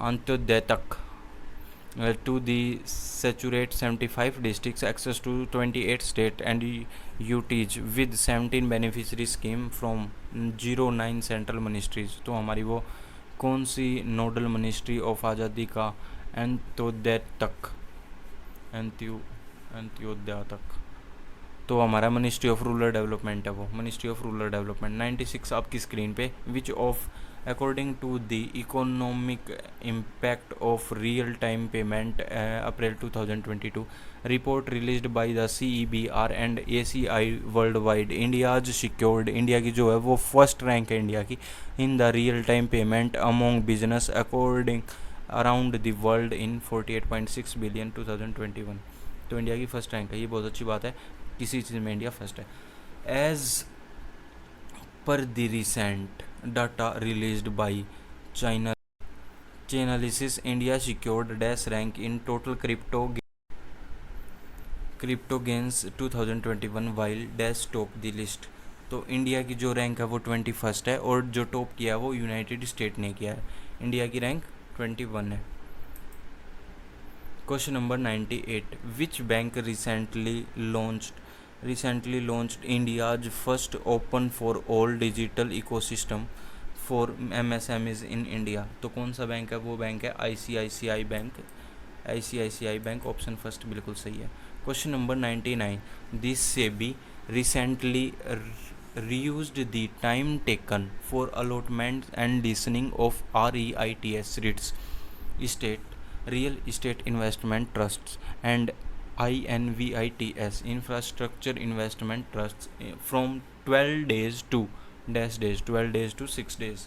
अंत्योदय तक to the saturate 75 districts, access to 28 state and UTs with 17 beneficiary scheme from 09 central ministries। तो हमारी वो कौन सी नोडल मिनिस्ट्री ऑफ आज़ादी का अंत्योदय तक अंत्योदय तक, तो हमारा मिनिस्ट्री ऑफ रूरल डेवलपमेंट है, वो मिनिस्ट्री ऑफ रूरल डेवलपमेंट। 96 आपकी स्क्रीन पे, which of according to the economic impact of real time payment April 2022 report released by the CEBR and ACI world wide, India's secured, India की जो है वो first rank है India की in the real time payment among business according around the world in 48.6 billion 2021। तो India की first rank है, ये बहुत अच्छी बात है, किसी चीज़ में इंडिया फर्स्ट है। As per the recent data released by Chainalysis, India secured dash rank in total crypto gains 2021 while dash top the list। तो इंडिया की जो रैंक है वो 21st है और जो टॉप किया है वो यूनाइटेड स्टेट ने किया है। इंडिया की रैंक 21 है। Question number 98, which bank recently launched India's first open for all digital ecosystem for MSMEs in India। तो कौन सा बैंक है, वो बैंक है ICICI bank. ICICI bank option first बिल्कुल सही है। Question number 99, this SEBI recently reused the time taken for allotment and listening of REITs real estate investment trusts and INVITs infrastructure investment trusts from 12 days to 12 days to 6 days।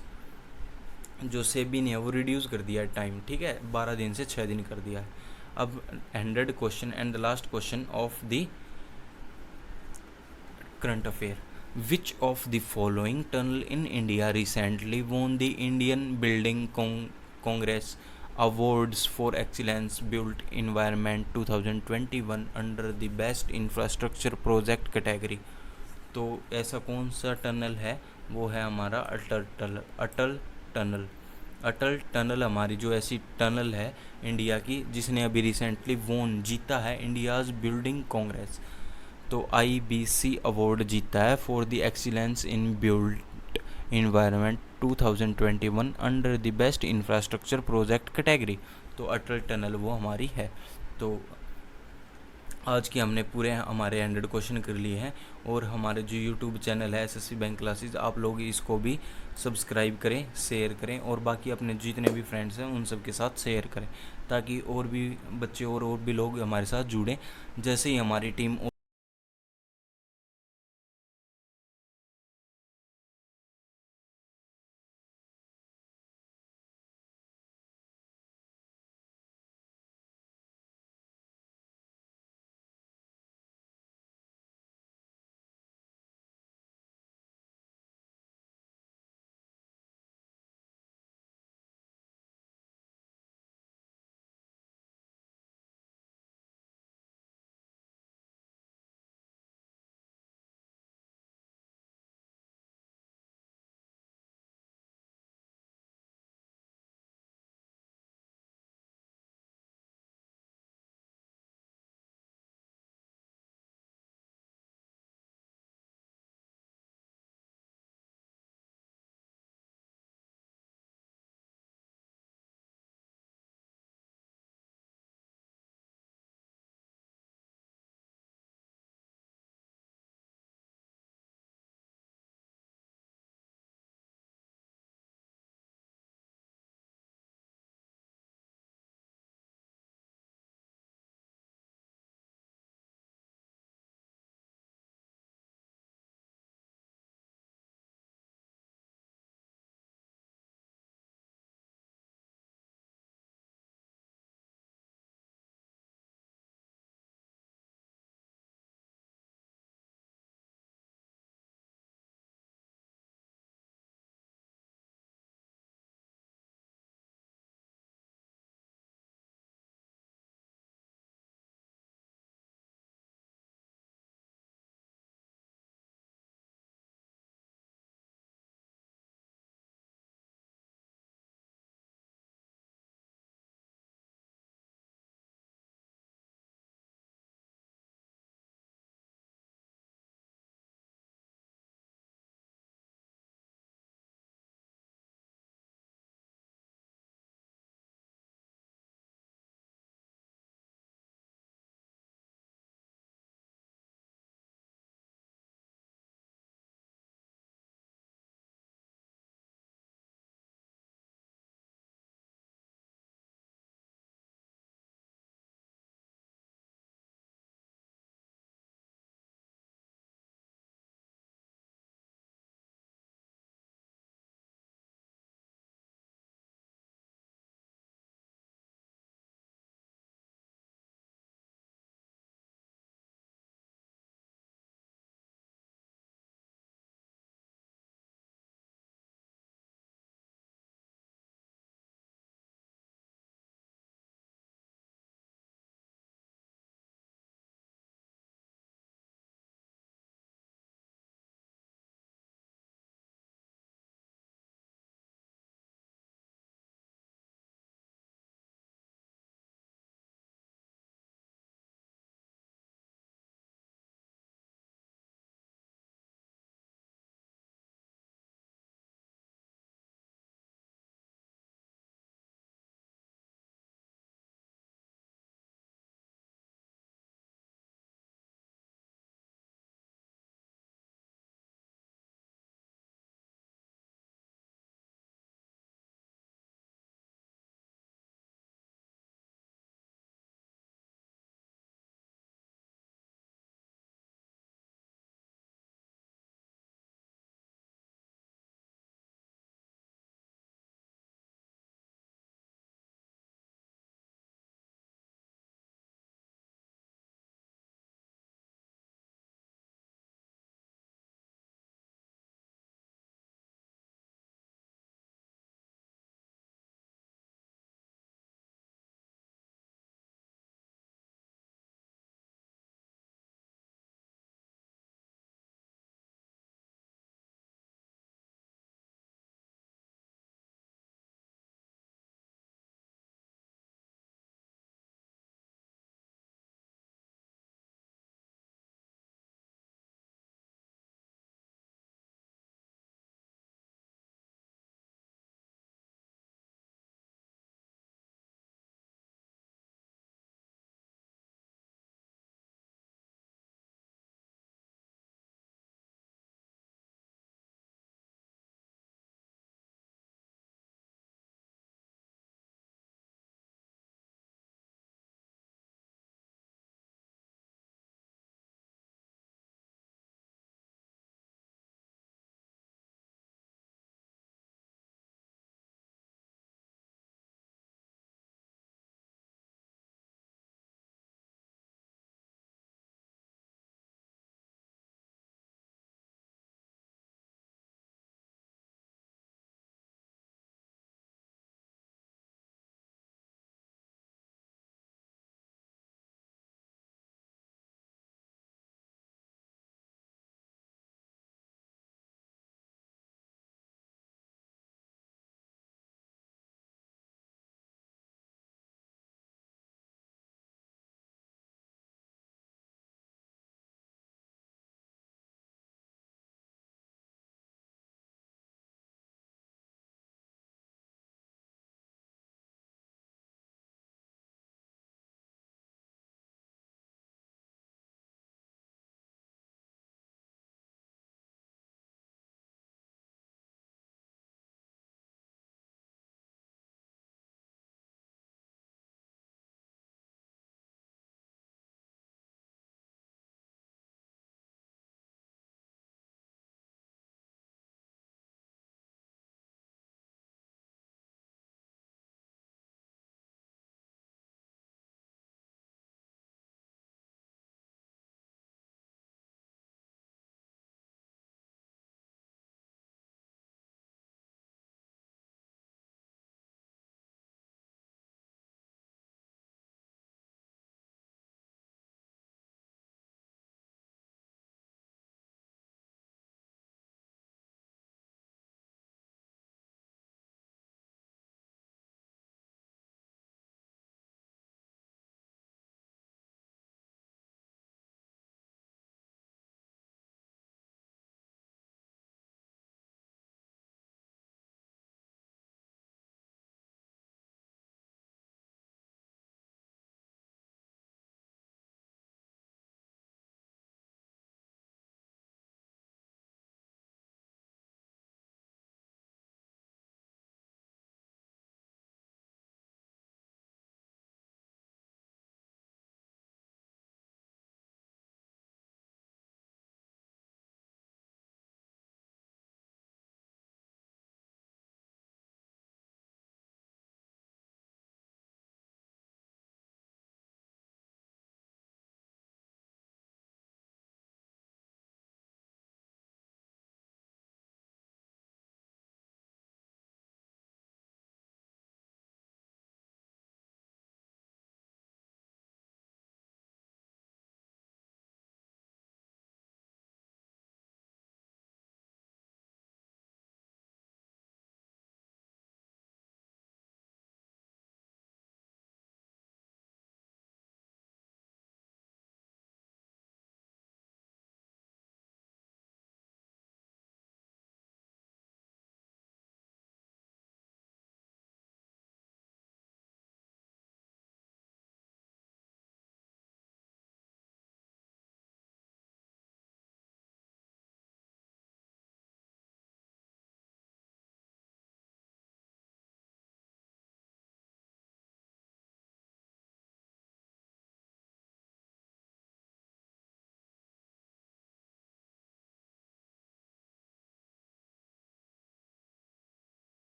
जो सेबी ने है वो reduce कर दिया है time, ठीक है, 12 दिन से 6 दिन कर दिया है। अब 100 question and the last question of the current affair, which of the following tunnel in India recently won the Indian building Congress Awards for Excellence Built Environment 2021 under the Best Infrastructure Project category। तो ऐसा कौन सा tunnel है, वो है हमारा अटल tunnel हमारी जो ऐसी टनल है इंडिया की जिसने अभी रिसेंटली जीता है इंडियाज़ बिल्डिंग कांग्रेस। तो IBC अवार्ड जीता है for the excellence in built environment 2021 under the best infrastructure project category. तो अटल टनल वो हमारी है। तो आज की हमने पूरे हमारे 100 क्वेश्चन कर लिए हैं और हमारे जो यूट्यूब चैनल है SSC बैंक क्लासेस, आप लोग इसको भी सब्सक्राइब करें, शेयर करें और बाकी अपने जितने भी फ्रेंड्स हैं उन सब के साथ शेयर करें ताकि और भी बच्चे और भी लोग हमारे साथ जुड़ें। जैसे ही हमारी टीम